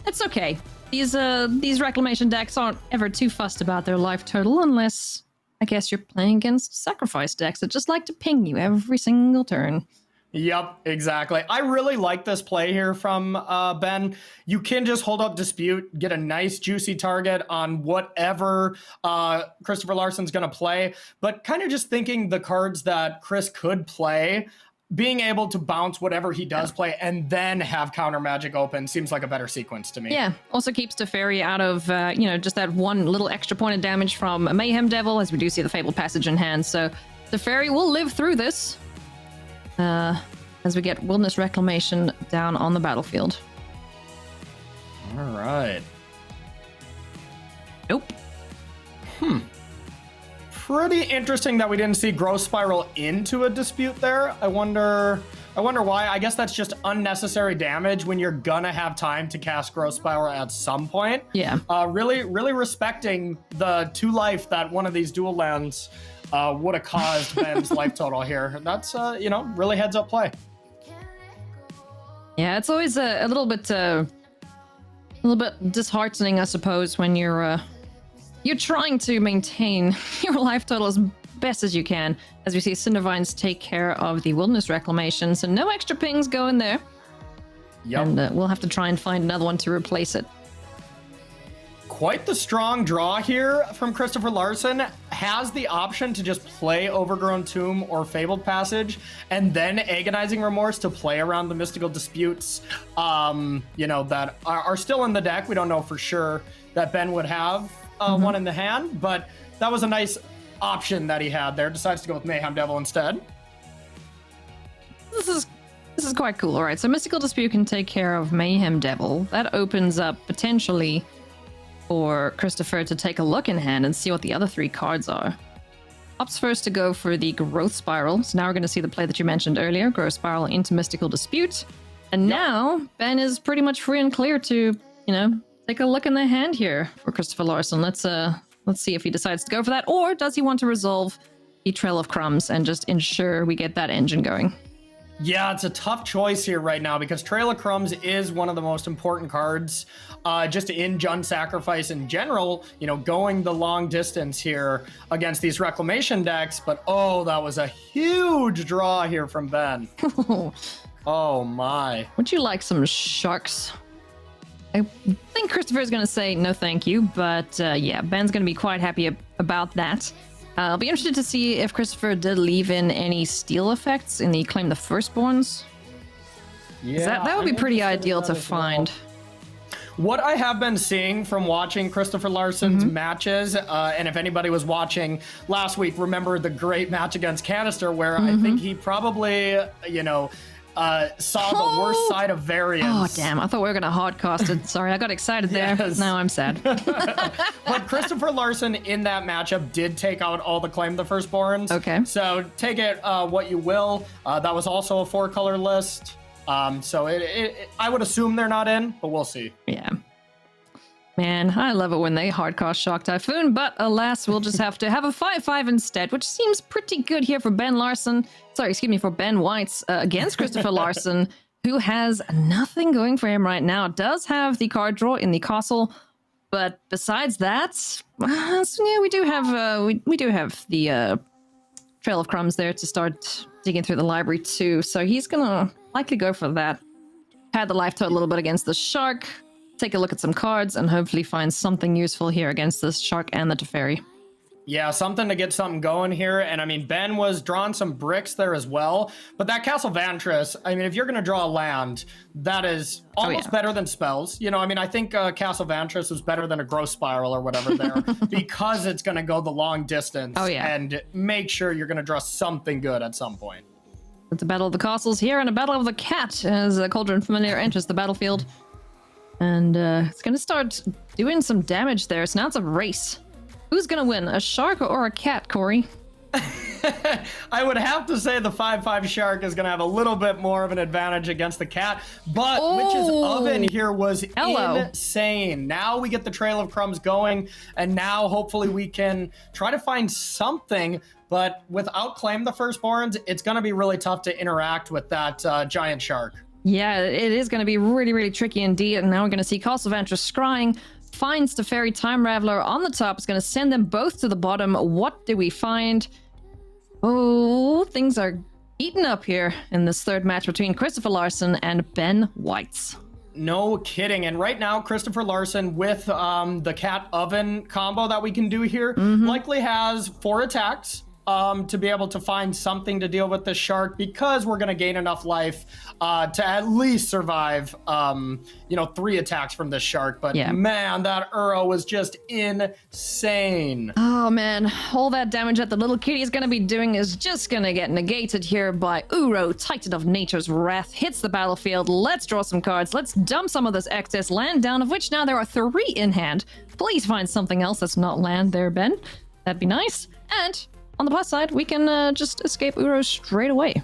it's okay. These reclamation decks aren't ever too fussed about their life total unless, I guess, you're playing against sacrifice decks that just like to ping you every single turn. Yep, exactly. I really like this play here from Ben. You can just hold up Dispute, get a nice juicy target on whatever Christopher Larson's going to play, but kind of just thinking the cards that Chris could play, being able to bounce whatever he does play and then have counter magic open seems like a better sequence to me. Yeah, also keeps Teferi out of, just that one little extra point of damage from a Mayhem Devil, as we do see the Fabled Passage in hand. So Teferi will live through this as we get Wilderness Reclamation down on the battlefield. All right. Nope. Pretty interesting that we didn't see Growth Spiral into a Dispute there. I wonder why. I guess that's just unnecessary damage when you're gonna have time to cast Growth Spiral at some point. Yeah. Really respecting the 2 life that one of these dual lands would have caused Ben's life total here. That's really heads up play. Yeah, it's always a little bit disheartening, I suppose, when you're trying to maintain your life total as best as you can. As we see, Cindervines take care of the Wilderness Reclamation, so no extra pings go in there. Yep. And we'll have to try and find another one to replace it. Quite the strong draw here from Christopher Larson. Has the option to just play Overgrown Tomb or Fabled Passage, and then Agonizing Remorse to play around the Mystical Disputes, that are still in the deck. We don't know for sure that Ben would have one in the hand, but that was a nice option that he had there. Decides to go with Mayhem Devil instead. This is quite cool. All right, so Mystical Dispute can take care of Mayhem Devil. That opens up potentially for Christopher to take a look in hand and see what the other 3 cards are. Opts first to go for the Growth Spiral. So now we're going to see the play that you mentioned earlier, Growth Spiral into Mystical Dispute. And now Ben is pretty much free and clear to, take a look in the hand here for Christopher Larson. Let's see if he decides to go for that, or does he want to resolve the Trail of Crumbs and just ensure we get that engine going? Yeah, it's a tough choice here right now because Trail of Crumbs is one of the most important cards just in Jund Sacrifice in general, going the long distance here against these Reclamation decks. But that was a huge draw here from Ben. Oh my. Would you like some sharks? I think Christopher is going to say no thank you, but yeah, Ben's going to be quite happy about that. I'll be interested to see if Christopher did leave in any steal effects in the Claim the Firstborns. Yeah, that would be pretty ideal to find. What I have been seeing from watching Christopher Larson's matches, and if anybody was watching last week, remember the great match against Canister where I think he probably, saw the worst side of variance. Oh, damn. I thought we were going to hardcast it. Sorry, I got excited there. Yes. Now I'm sad. But Christopher Larson in that matchup did take out all the Claim the Firstborns. Okay. So take it what you will. That was also a 4-color list. So I would assume they're not in, but we'll see. Yeah. Man, I love it when they hardcast Shock Typhoon, but alas, we'll just have to have a 5-5 instead, which seems pretty good here for Ben Larson. Sorry, excuse me, for Ben Whites against Christopher Larson, who has nothing going for him right now. Does have the card draw in the castle, but besides that, yeah, we do have the Trail of Crumbs there to start digging through the library too. So he's gonna likely go for that. Had the life total a little bit against the shark. Take a look at some cards and hopefully find something useful here against this shark and the Teferi. Yeah, something to get something going here. And I mean, Ben was drawing some bricks there as well. But that Castle Vantress, I mean, if you're going to draw a land, that is almost better than spells. I think Castle Vantress is better than a Growth Spiral or whatever there because it's going to go the long distance and make sure you're going to draw something good at some point. It's a Battle of the Castles here and a Battle of the Cat as Cauldron Familiar enters the battlefield. And it's going to start doing some damage there. So now it's a race. Who's going to win, a shark or a cat, Corey? I would have to say the 5/5 shark is going to have a little bit more of an advantage against the cat, but Witch's Oven here was insane. Now we get the Trail of Crumbs going, and now hopefully we can try to find something, but without Claim the Firstborns, it's going to be really tough to interact with that giant shark. Yeah, it is going to be really, really tricky indeed, and now we're going to see Castle Vantress scrying, finds the Fairy Time Raveler on the top, is going to send them both to the bottom. What do we find? Oh, things are heating up here in this third match between Christopher Larson and Ben Whites. No kidding. And right now, Christopher Larson with the Cat Oven combo that we can do here likely has 4 attacks to be able to find something to deal with this shark, because we're going to gain enough life to at least survive, 3 attacks from this shark. But man, that Uro was just insane. Oh man, all that damage that the little kitty is going to be doing is just going to get negated here by Uro, Titan of Nature's Wrath. Hits the battlefield. Let's draw some cards. Let's dump some of this excess land down, of which now there are 3 in hand. Please find something else that's not land there, Ben. That'd be nice. And on the plus side, we can just escape Uro straight away.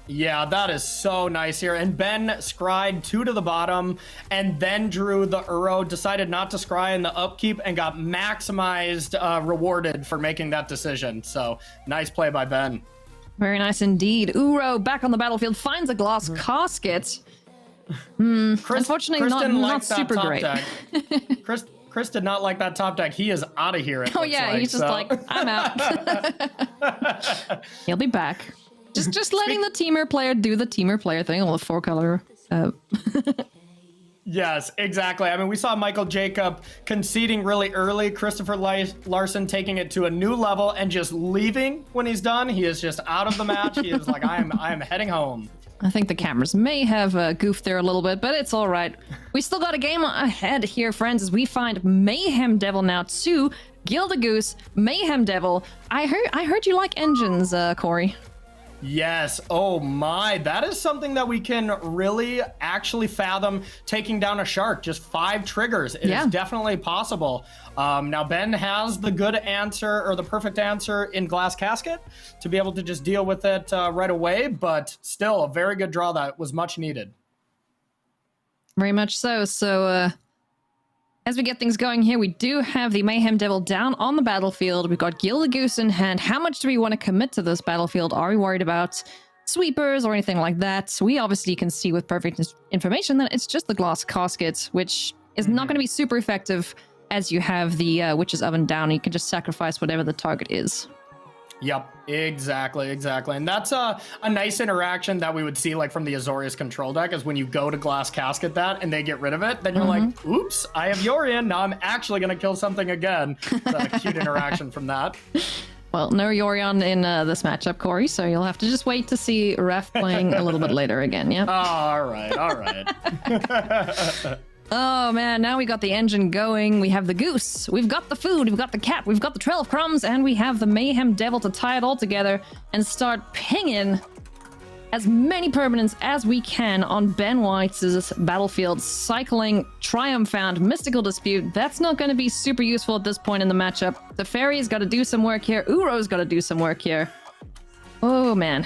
Yeah, that is so nice here. And Ben scryed 2 to the bottom and then drew the Uro, decided not to scry in the upkeep, and got maximized rewarded for making that decision. So nice play by Ben. Very nice indeed. Uro back on the battlefield, finds a glass casket. Unfortunately, not super great. Chris did not like that top deck. He is out of here. He's just like, I'm out. He'll be back. Just letting the teamer player do the teamer player thing on the 4-color. Yes, exactly. I mean, we saw Michael Jacob conceding really early. Christopher Larson taking it to a new level and just leaving when he's done. He is just out of the match. He is like, I am heading home. I think the cameras may have goofed there a little bit, but it's all right. We still got a game ahead here, friends, as we find Mayhem Devil now to Gildagoose. Mayhem Devil. I heard you like engines, Corey. Yes. Oh my, that is something that we can really actually fathom, taking down a shark. Just 5 triggers. It is definitely possible. Now Ben has the good answer, or the perfect answer, in Glass Casket to be able to just deal with it right away, but still a very good draw that was much needed. Very much so. So as we get things going here, we do have the Mayhem Devil down on the battlefield. We've got Gildagoose in hand. How much do we want to commit to this battlefield? Are we worried about sweepers or anything like that? So we obviously can see with perfect information that it's just the Glass Casket, which is not going to be super effective, as you have the Witch's Oven down. You can just sacrifice whatever the target is. Yep, exactly. And that's a nice interaction that we would see like from the Azorius control deck, is when you go to Glass Casket that and they get rid of it, then you're like, oops, I have Yorion, now I'm actually going to kill something again. That's a cute interaction from that. Well, no Yorion in this matchup, Corey, so you'll have to just wait to see Ref playing a little bit later again, yeah? All right. Oh man, now we got the engine going. We have the goose, we've got the food, we've got the cat, we've got the Trail of Crumbs, and we have the Mayhem Devil to tie it all together and start pinging as many permanents as we can on Ben White's battlefield. Cycling Triumphant, Mystical Dispute. That's not going to be super useful at this point in the matchup. The Fairy's got to do some work here. Uro's got to do some work here. Oh man.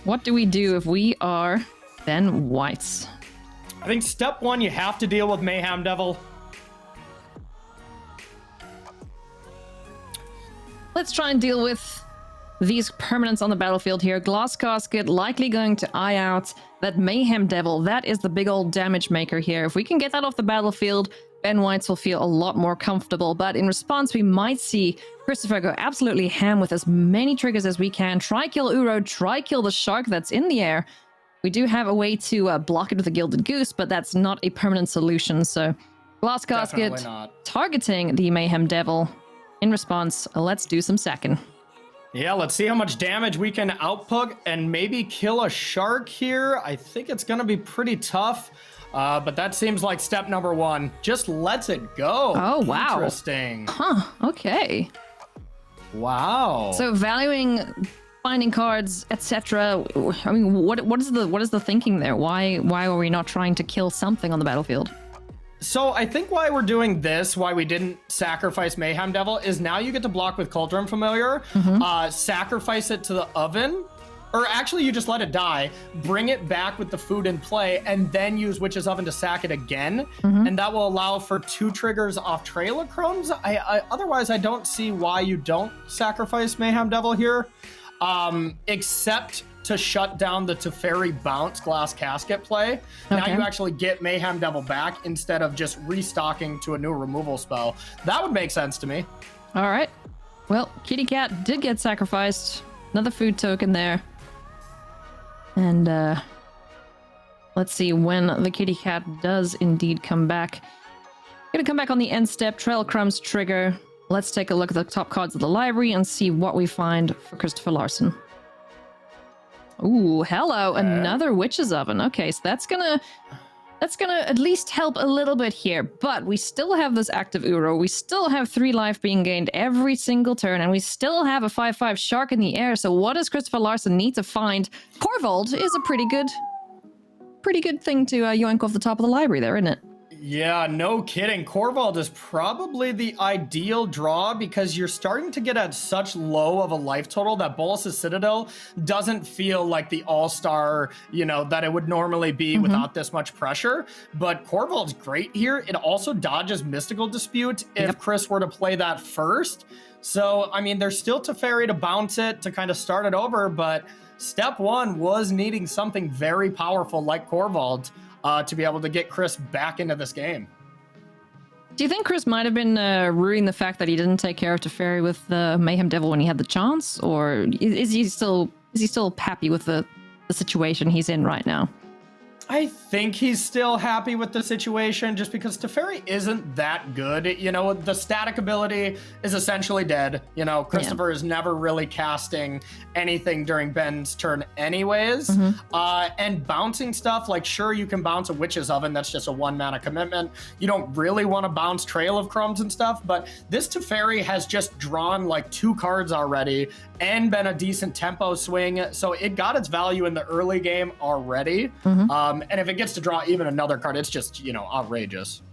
What do we do if we are Ben Whites? I think step 1, you have to deal with Mayhem Devil. Let's try and deal with these permanents on the battlefield here. Glass Casket likely going to eye out that Mayhem Devil. That is the big old damage maker here. If we can get that off the battlefield, Ben Whites will feel a lot more comfortable. But in response, we might see Christopher go absolutely ham with as many triggers as we can. Try kill Uro, try kill the shark that's in the air. We do have a way to block it with a Gilded Goose, but that's not a permanent solution. So Glass Casket targeting the Mayhem Devil. In response, let's do some sacking. Yeah, let's see how much damage we can output and maybe kill a shark here. I think it's going to be pretty tough, but that seems like step number 1. Just lets it go. Oh, wow. Interesting. Huh, okay. Wow. So valuing finding cards, etc. I mean, what is the thinking there? Why are we not trying to kill something on the battlefield? So I think why we're doing this, why we didn't sacrifice Mayhem Devil, is now you get to block with Cauldron Familiar, sacrifice it to the oven, or actually you just let it die, bring it back with the food in play, and then use Witch's Oven to sack it again, and that will allow for 2 triggers off Trail of Crumbs. Otherwise, I don't see why you don't sacrifice Mayhem Devil here, except to shut down the Teferi Bounce Glass Casket play. Now you actually get Mayhem Devil back instead of just restocking to a new removal spell. That would make sense to me. All right. Well, Kitty Cat did get sacrificed. Another food token there. And let's see when the Kitty Cat does indeed come back. Gonna come back on the end step. Trail Crumbs trigger. Let's take a look at the top cards of the library and see what we find for Christopher Larson. Ooh, hello, another Witch's Oven. Okay, so that's gonna at least help a little bit here, but we still have this active Uro, we still have 3 life being gained every single turn, and we still have a 5/5 Shark in the air, so what does Christopher Larson need to find? Corvold is a pretty good thing to yoink off the top of the library there, isn't it? Yeah, no kidding. Corvold is probably the ideal draw because you're starting to get at such low of a life total that Bolas's Citadel doesn't feel like the all-star, that it would normally be without this much pressure. But Corvold's great here. It also dodges Mystical Dispute if Chris were to play that first. So, I mean, there's still Teferi to bounce it, to kind of start it over, but step 1 was needing something very powerful like Corvold to be able to get Chris back into this game. Do you think Chris might have been ruining the fact that he didn't take care of Teferi with the Mayhem Devil when he had the chance, or is he still happy with the situation he's in right now? I think he's still happy with the situation just because Teferi isn't that good. The static ability is essentially dead. Christopher is never really casting anything during Ben's turn anyways. And bouncing stuff, like sure, you can bounce a Witch's Oven. That's just a 1 mana commitment. You don't really want to bounce Trail of Crumbs and stuff, but this Teferi has just drawn like 2 cards already and been a decent tempo swing. So it got its value in the early game already. And if it gets to draw even another card, it's just, outrageous.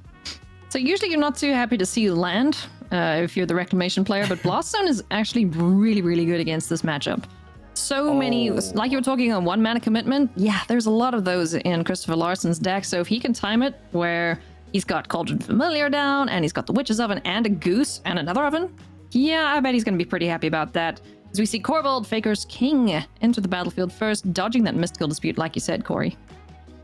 So usually you're not too happy to see land if you're the Reclamation player, but Blast Zone is actually really, really good against this matchup. So many, like you were talking on 1 mana commitment, yeah, there's a lot of those in Christopher Larson's deck. So if he can time it where he's got Cauldron Familiar down, and he's got the Witch's Oven and a Goose and another oven, yeah, I bet he's going to be pretty happy about that. As we see Corvold, Faker's King, enter the battlefield first, dodging that Mystical Dispute, like you said, Corey.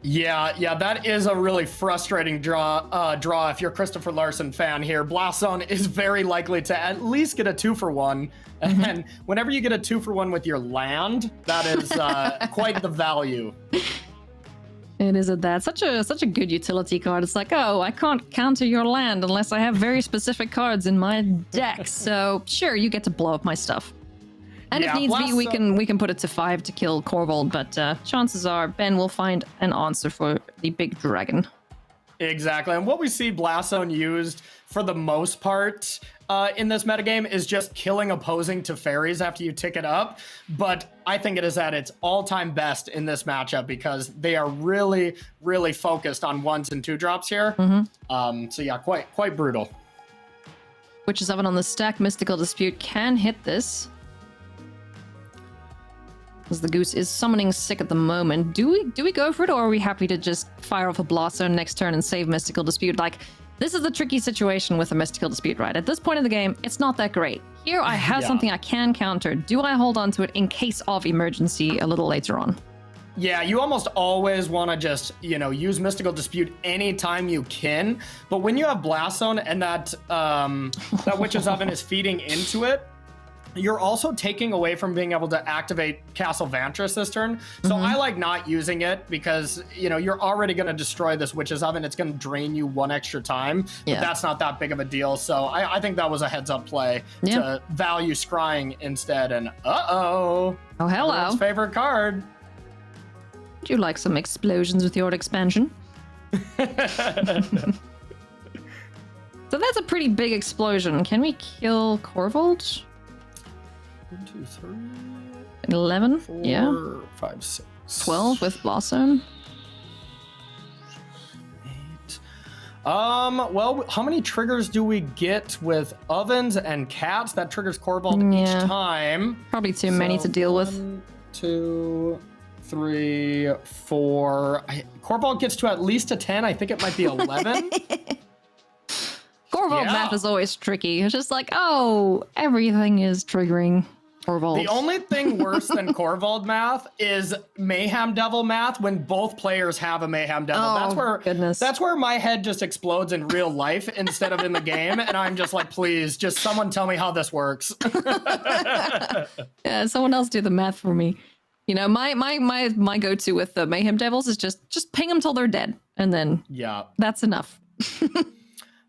Yeah, that is a really frustrating draw if you're a Christopher Larson fan here. Blast Zone is very likely to at least get a 2-for-1. And whenever you get a 2-for-1 with your land, that is quite the value. It is such a good utility card. It's like, oh, I can't counter your land unless I have very specific cards in my deck. So sure, you get to blow up my stuff. And if needs be, we can put it to 5 to kill Corvold, but chances are Ben will find an answer for the big dragon. Exactly, and what we see Blast Zone used for the most part in this metagame is just killing opposing Teferis after you tick it up, but I think it is at its all-time best in this matchup because they are really, really focused on 1s and 2 drops here. So yeah, quite brutal. Witch's Oven on the stack, Mystical Dispute can hit this. As the Goose is summoning sick at the moment. Do we go for it, or are we happy to just fire off a Blast Zone next turn and save Mystical Dispute? Like, this is the tricky situation with a Mystical Dispute, right? At this point in the game, it's not that great. Here I have something I can counter. Do I hold on to it in case of emergency a little later on? Yeah, you almost always want to just, use Mystical Dispute anytime you can. But when you have Blast Zone and that Witch's Oven is feeding into it, you're also taking away from being able to activate Castle Vantress this turn. So I like not using it because, you're already going to destroy this Witch's Oven. It's going to drain you 1 extra time, but that's not that big of a deal. So I think that was a heads-up play to value Scrying instead. And oh, hello. Everyone's favorite card. Would you like some explosions with your expansion? So that's a pretty big explosion. Can we kill Corvold? 1, 2, 3, 11? 4, Yeah. 5, 6. 12 with Larson. 8. Well, how many triggers do we get with ovens and cats? That triggers Corvold each time. Probably too many to deal with. 1, 2, 3, 4. Corvold gets to at least a 10. I think it might be 11. Corvold math is always tricky. It's just like, oh, everything is triggering Corvold. The only thing worse than Corvold math is Mayhem Devil math when both players have a Mayhem Devil. That's where my head just explodes in real life instead of in the game, and I'm just like, please, just someone tell me how this works. Yeah, someone else do the math for me. You know, my go-to with the Mayhem Devils is just ping them till they're dead, and then that's enough.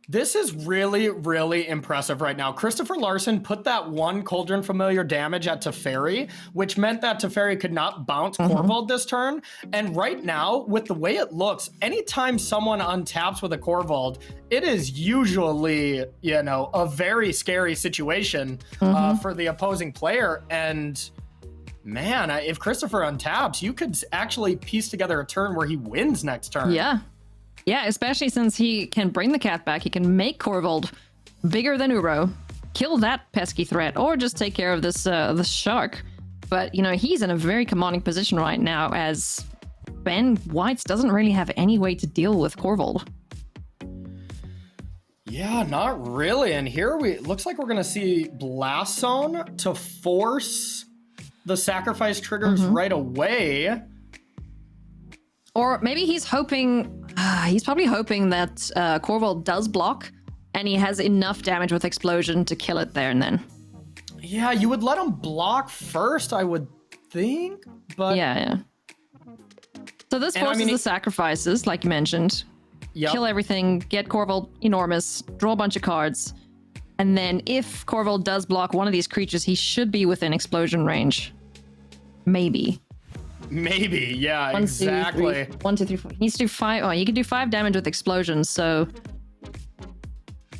This is really, really impressive right now. Christopher Larson put that one Cauldron Familiar damage at Teferi, which meant that Teferi could not bounce Corvold this turn. And right now, with the way it looks, anytime someone untaps with a Corvold, it is usually, you know, a very scary situation for the opposing player. And man, if Christopher untaps, you could actually piece together a turn where he wins next turn. Yeah. Yeah, especially since he can bring the cat back. He can make Corvold bigger than Uro, kill that pesky threat, or just take care of this shark. But, you know, he's in a very commanding position right now as Ben Whites doesn't really have any way to deal with Corvold. Yeah, not really. And here looks like we're going to see Blast Zone to force the sacrifice triggers right away. Or maybe he's hoping, he's probably hoping that Corvold does block and he has enough damage with Explosion to kill it there and then. Yeah, you would let him block first, I would think, but... Yeah. So this forces the sacrifices, like you mentioned. Kill everything, get Corvold enormous, draw a bunch of cards, and then if Corvold does block one of these creatures, he should be within Explosion range. Maybe, yeah, exactly. 1, 2, 3, 4. He needs to do 5. Oh, you can do 5 damage with explosions, so...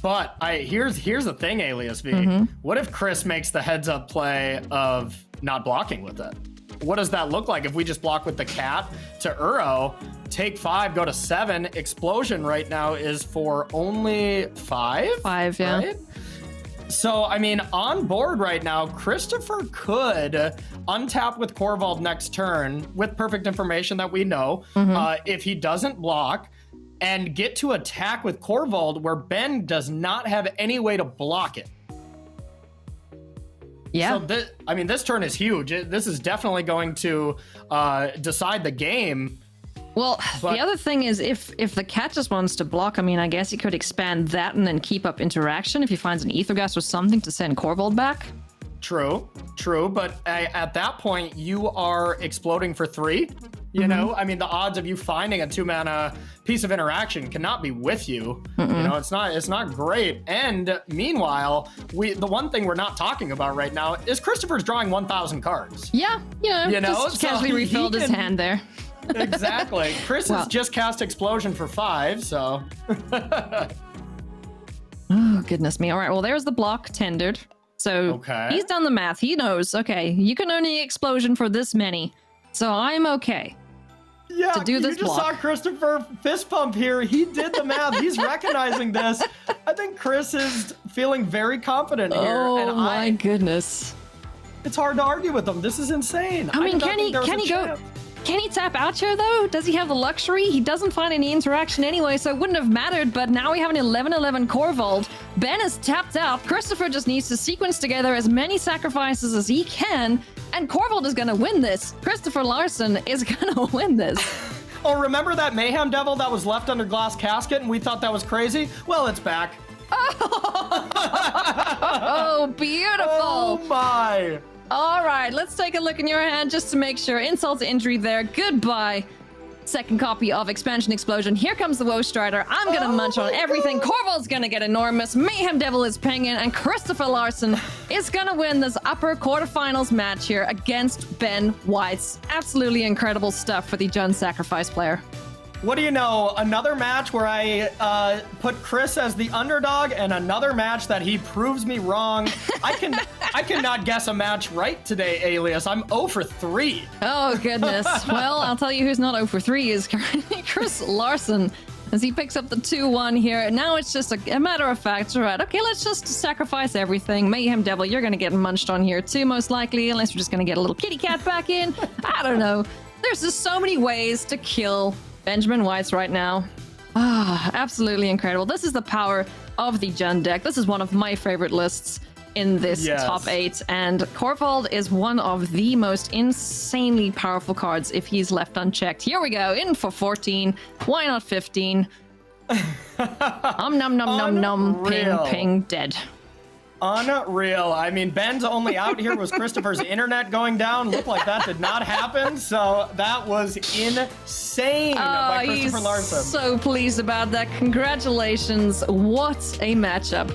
But here's the thing, Alias V. What if Chris makes the heads-up play of not blocking with it? What does that look like if we just block with the cat to Uro, take 5, go to 7? Explosion right now is for only 5? 5, yeah. Right? So, I mean, on board right now, Christopher could untap with Corvold next turn with perfect information that we know. If he doesn't block and get to attack with Corvold where Ben does not have any way to block it. Yeah. So, this turn is huge. This is definitely going to decide the game. Well, the other thing is if the cat just wants to block, I mean, I guess he could expand that and then keep up interaction if he finds an Ether Gas or something to send Corvold back. True. But at that point, you are exploding for 3. You know, I mean, the odds of you finding a 2-mana piece of interaction cannot be with you. You know, it's not great. And meanwhile, the one thing we're not talking about right now is Christopher's drawing 1,000 cards. Yeah, just casually refilled his hand there. Exactly. Chris has just cast Explosion for 5, so. Oh, goodness me. All right, well, there's the block tendered. So he's done the math. He knows, okay, you can only Explosion for this many. So I'm okay. Yeah, to do this you just saw Christopher fist pump here. He did the math. He's recognizing this. I think Chris is feeling very confident here. Oh, my goodness. It's hard to argue with him. This is insane. I mean, can he tap out here, though? Does he have the luxury? He doesn't find any interaction anyway, so it wouldn't have mattered, but now we have an 11-11 Corvold. Ben is tapped out. Christopher just needs to sequence together as many sacrifices as he can, and Corvold is going to win this. Christopher Larson is going to win this. Oh, remember that Mayhem Devil that was left under glass casket and we thought that was crazy? Well, it's back. Oh, beautiful. Oh, my. All right, let's take a look in your hand just to make sure. Insult to injury there. Goodbye. Second copy of Expansion Explosion. Here comes the Woe Strider. I'm going to munch on everything. Corvold's going to get enormous. Mayhem Devil is pinging. And Christopher Larson is going to win this upper quarterfinals match here against Ben Whites. Absolutely incredible stuff for the Jund Sacrifice player. What do you know? Another match where I put Chris as the underdog, and another match that he proves me wrong. I cannot guess a match right today, Alias. I'm 0 for 3. Oh, goodness. Well, I'll tell you who's not 0 for 3 is currently Chris Larson, as he picks up the 2-1 here. Now it's just a matter of fact, right? Okay, let's just sacrifice everything. Mayhem Devil, you're going to get munched on here too, most likely, unless we're just going to get a little kitty cat back in. I don't know. There's just so many ways to kill Benjamin Weiss right now. Ah, absolutely incredible. This is the power of the Jund deck. This is one of my favorite lists in this top 8, and Corvold is one of the most insanely powerful cards if he's left unchecked. Here we go, in for 14. Why not 15? Num num num num, ping ping, dead. Unreal. I mean, Ben's only out here was Christopher's internet going down. Looked like that did not happen, so that was insane by Christopher Larson. So pleased about that. Congratulations. What a matchup.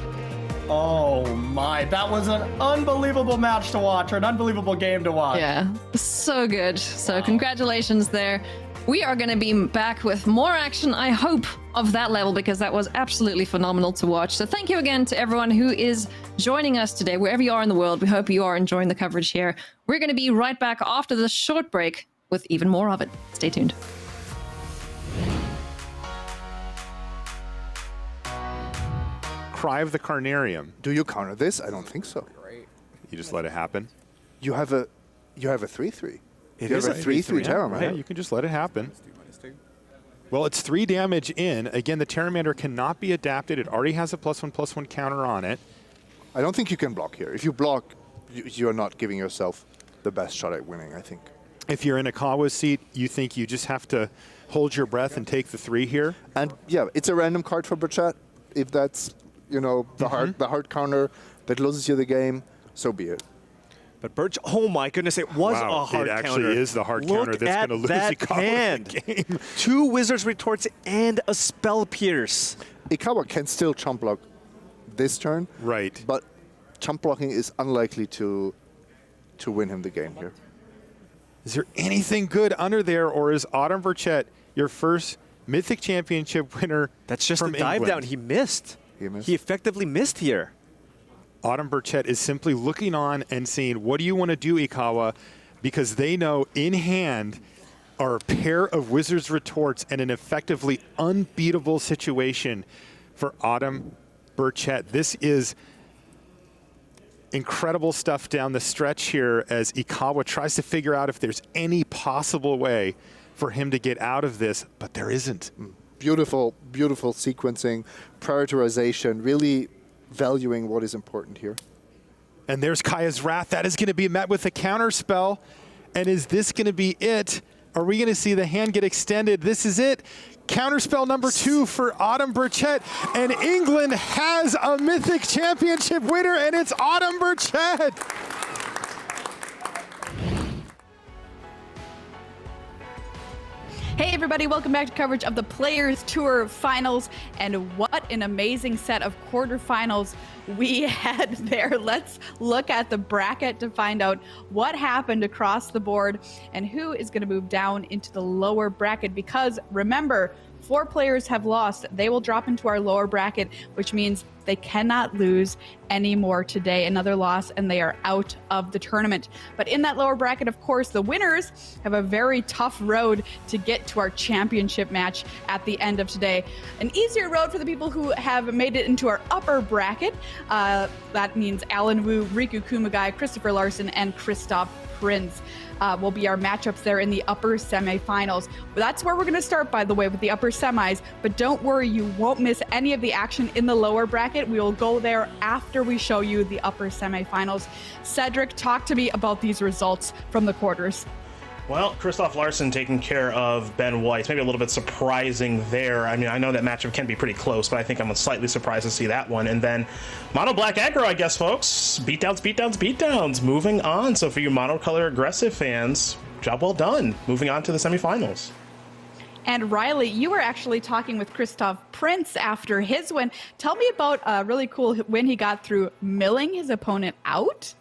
Oh my, that was an unbelievable match to watch, or an unbelievable game to watch. Yeah, so good. So congratulations there. We are going to be back with more action, I hope, of that level, because that was absolutely phenomenal to watch. So thank you again to everyone who is joining us today, wherever you are in the world. We hope you are enjoying the coverage here. We're going to be right back after this short break with even more of it. Stay tuned. Cry of the Carnarium. Do you counter this? I don't think so. You just let it happen. You have a 3/3. It you is have a 3/3 Terramander. Yeah, you can just let it happen. Well, it's 3 damage in. Again, the Terramander cannot be adapted. It already has a +1/+1 counter on it. I don't think you can block here. If you block, you're not giving yourself the best shot at winning, I think. If you're in Ikawa's seat, you think you just have to hold your breath and take the 3 here? And yeah, it's a random card for Burchett. If that's, you know, the hard counter that loses you the game, so be it. But Birch, oh my goodness, it was a hard counter. It actually is the hard counter that's going to lose Ikawa the game. 2 Wizard's Retorts and a Spell Pierce. Ikawa can still chump block this turn. Right. But chump blocking is unlikely to win him the game here. Is there anything good under there, or is Autumn Burchett your first Mythic Championship winner? That's just from a dive England? down. He missed. He effectively missed here. Autumn Burchett is simply looking on and saying, what do you want to do, Ikawa? Because they know in hand are a pair of Wizard's Retorts and an effectively unbeatable situation for Autumn Burchett. This is incredible stuff down the stretch here as Ikawa tries to figure out if there's any possible way for him to get out of this, but there isn't. Beautiful, beautiful sequencing, prioritization, really valuing what is important here. And there's Kaya's Wrath. That is going to be met with a counter spell. And is this going to be it? Are we going to see the hand get extended? This is it. Counterspell number 2 for Autumn Burchett. And England has a Mythic Championship winner, and it's Autumn Burchett. Hey everybody, welcome back to coverage of the Players Tour Finals, and what an amazing set of quarterfinals we had there. Let's look at the bracket to find out what happened across the board and who is going to move down into the lower bracket, because remember, 4 players have lost. They will drop into our lower bracket, which means they cannot lose anymore today. Another loss and they are out of the tournament. But in that lower bracket, of course, the winners have a very tough road to get to our championship match at the end of today. An easier road for the people who have made it into our upper bracket. That means Alan Wu, Riku Kumagai, Christopher Larson, and Christoph Prince. Will be our matchups there in the upper semifinals. That's where we're going to start, by the way, with the upper semis. But don't worry, you won't miss any of the action in the lower bracket. We will go there after we show you the upper semifinals. Cedric, talk to me about these results from the quarters. Well, Christoph Larson taking care of Ben Weiss. Maybe a little bit surprising there. I mean, I know that matchup can be pretty close, but I think I'm slightly surprised to see that one. And then Mono Black Aggro, I guess, folks. Beatdowns, beatdowns, beatdowns. Moving on. So for you monocolor aggressive fans, job well done. Moving on to the semifinals. And Riley, you were actually talking with Christoph Prince after his win. Tell me about a really cool win he got through milling his opponent out.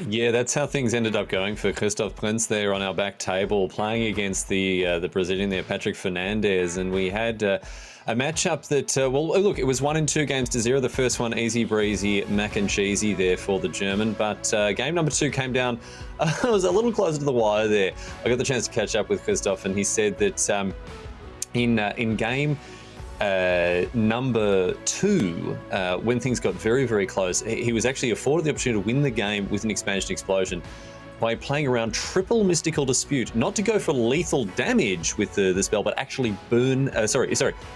Yeah, that's how things ended up going for Christoph Prinz there on our back table, playing against the Brazilian there, Patrick Fernandez, and we had a matchup that, well, look, it was 1-2 games to 0. The first one easy breezy, mac and cheesy there for the German, but game number 2 came down. It was a little closer to the wire there. I got the chance to catch up with Christoph, and he said that in game number 2, when things got very, very close, he was actually afforded the opportunity to win the game with an expansion explosion by playing around triple mystical dispute, not to go for lethal damage with the spell, but actually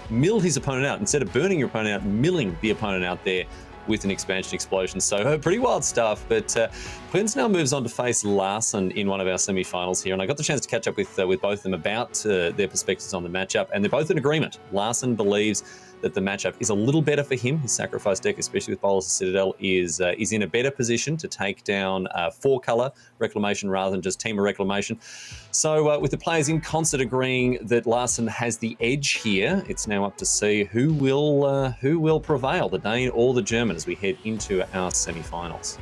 mill his opponent out. Instead of burning your opponent out, milling the opponent out there with an expansion explosion. So pretty wild stuff, but Prinz now moves on to face Larson in one of our semi-finals here, and I got the chance to catch up with both of them about their perspectives on the matchup, and they're both in agreement. Larson believes that the matchup is a little better for him. His sacrifice deck, especially with Bolas Citadel, is in a better position to take down 4-color Reclamation rather than just Team of Reclamation. So with the players in concert agreeing that Larson has the edge here, it's now up to see who will prevail, the Dane or the German, as we head into our semi-finals.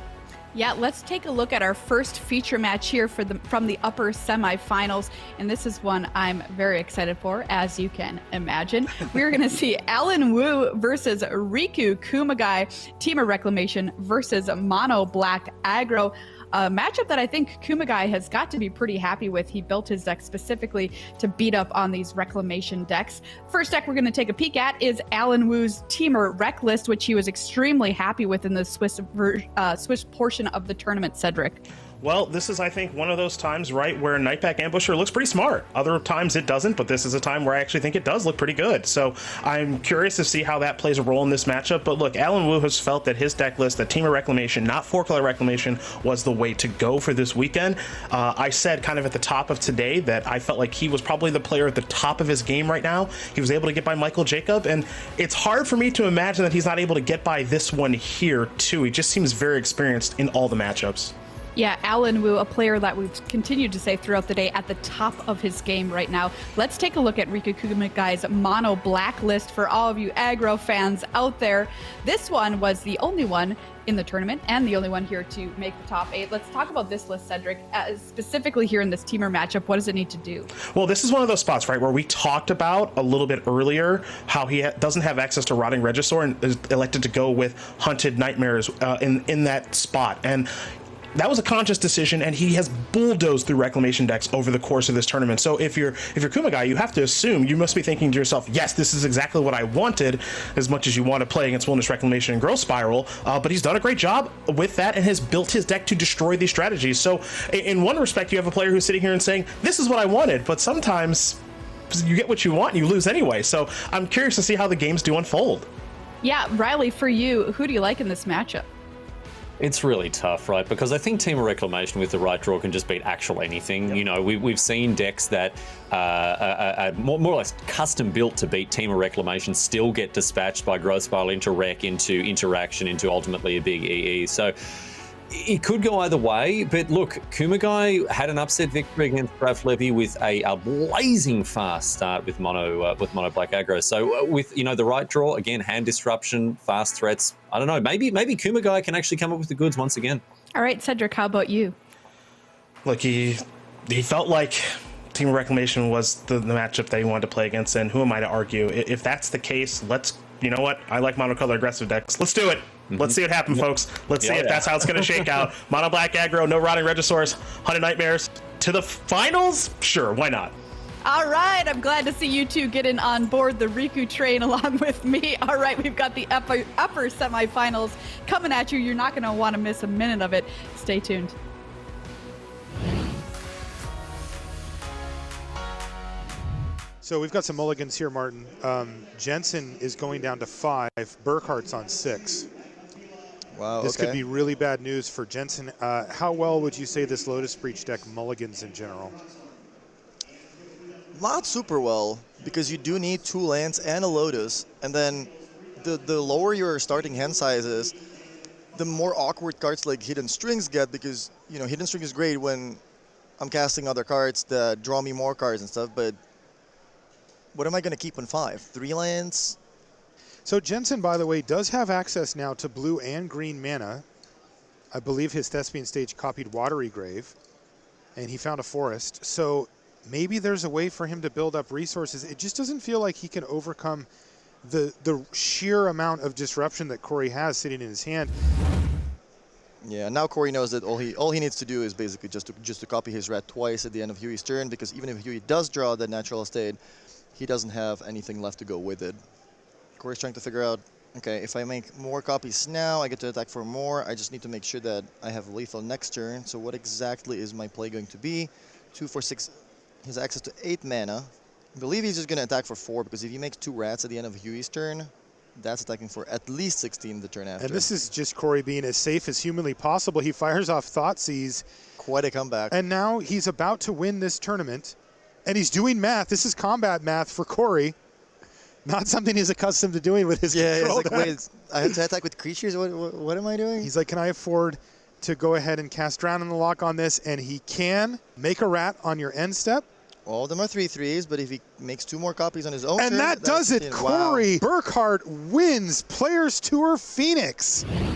Yeah, let's take a look at our first feature match here from the upper semifinals, and this is one I'm very excited for, as you can imagine. We're going to see Alan Wu versus Riku Kumagai, Team of Reclamation versus Mono Black Aggro. A matchup that I think Kumagai has got to be pretty happy with. He built his deck specifically to beat up on these Reclamation decks. First deck we're going to take a peek at is Alan Wu's Teamer Rec list, which he was extremely happy with in the Swiss portion of the tournament, Cedric. Well, this is, I think, one of those times, right, where Nightback Ambusher looks pretty smart. Other times it doesn't, but this is a time where I actually think it does look pretty good. So I'm curious to see how that plays a role in this matchup. But look, Alan Wu has felt that his deck list, the Team of Reclamation, not 4-color Reclamation, was the way to go for this weekend. I said kind of at the top of today that I felt like he was probably the player at the top of his game right now. He was able to get by Michael Jacob, and it's hard for me to imagine that he's not able to get by this one here, too. He just seems very experienced in all the matchups. Yeah, Alan Wu, a player that we've continued to say throughout the day at the top of his game right now. Let's take a look at Riku Kumagai's Mono Black list for all of you aggro fans out there. This one was the only one in the tournament and the only one here to make the top 8. Let's talk about this list, Cedric. Specifically here in this teamer matchup, what does it need to do? Well, this is one of those spots, right, where we talked about a little bit earlier how he doesn't have access to Rotting Regisaur and is elected to go with Hunted Nightmares in that spot. And that was a conscious decision, and he has bulldozed through Reclamation decks over the course of this tournament. So if you're Kumagai, you have to assume, you must be thinking to yourself, yes, this is exactly what I wanted, as much as you want to play against Wilderness Reclamation and Growth Spiral, but he's done a great job with that and has built his deck to destroy these strategies. So in one respect, you have a player who's sitting here and saying, this is what I wanted, but sometimes you get what you want and you lose anyway. So I'm curious to see how the games do unfold. Yeah, Riley, for you, who do you like in this matchup? It's really tough, right? Because I think Team of Reclamation with the right draw can just beat actual anything. Yep. You know, we've seen decks that are more or less custom built to beat Team of Reclamation still get dispatched by Growth Spiral into Rec, into Interaction, into ultimately a big EE. So it could go either way, but look, Kumagai had an upset victory against Raph Levy with a blazing fast start with Mono Black Aggro. So with, you know, the right draw, again, hand disruption, fast threats, I don't know, maybe Kumagai can actually come up with the goods once again. All right, Cedric, how about you? Look, he felt like Team of Reclamation was the matchup that he wanted to play against, and who am I to argue? If that's the case, you know what? I like monocolor aggressive decks. Let's do it. Let's see what happens, folks. Let's see if that's how it's going to shake out. Mono Black Aggro, no Rotting Regisaurs, Hunted Nightmares. To the finals? Sure, why not? All right, I'm glad to see you two getting on board the Riku train along with me. All right, we've got the upper semifinals coming at you. You're not going to want to miss a minute of it. Stay tuned. So we've got some mulligans here, Martin. Jensen is going down to 5. Burkhart's on 6. Wow, this could be really bad news for Jensen. How well would you say this Lotus Breach deck mulligans in general? Not super well, because you do need 2 lands and a Lotus, and then the lower your starting hand size is, the more awkward cards like Hidden Strings get, because, you know, Hidden String is great when I'm casting other cards that draw me more cards and stuff, but what am I going to keep on 5? 3 lands? So Jensen, by the way, does have access now to blue and green mana. I believe his Thespian stage copied Watery Grave, and he found a forest. So maybe there's a way for him to build up resources. It just doesn't feel like he can overcome the sheer amount of disruption that Corey has sitting in his hand. Yeah, now Corey knows that all he needs to do is basically just to copy his rat twice at the end of Huey's turn, because even if Huey does draw that natural estate, he doesn't have anything left to go with it. Corey's trying to figure out, okay, if I make more copies now, I get to attack for more. I just need to make sure that I have lethal next turn. So what exactly is my play going to be? 2, 4, 6. He has access to 8 mana. I believe he's just going to attack for 4, because if he makes 2 rats at the end of Huey's turn, that's attacking for at least 16 the turn after. And this is just Corey being as safe as humanly possible. He fires off Thoughtseize. Quite a comeback. And now he's about to win this tournament. And he's doing math. This is combat math for Corey. Not something he's accustomed to doing with his control like, wait, I have to attack with creatures? What am I doing? He's like, can I afford to go ahead and cast Drown in the Lock on this? And he can make a rat on your end step. All of them are 3/3s, but if he makes 2 more copies on his own and turn, that does it. Wow. Corey Burkhart wins Players Tour Phoenix.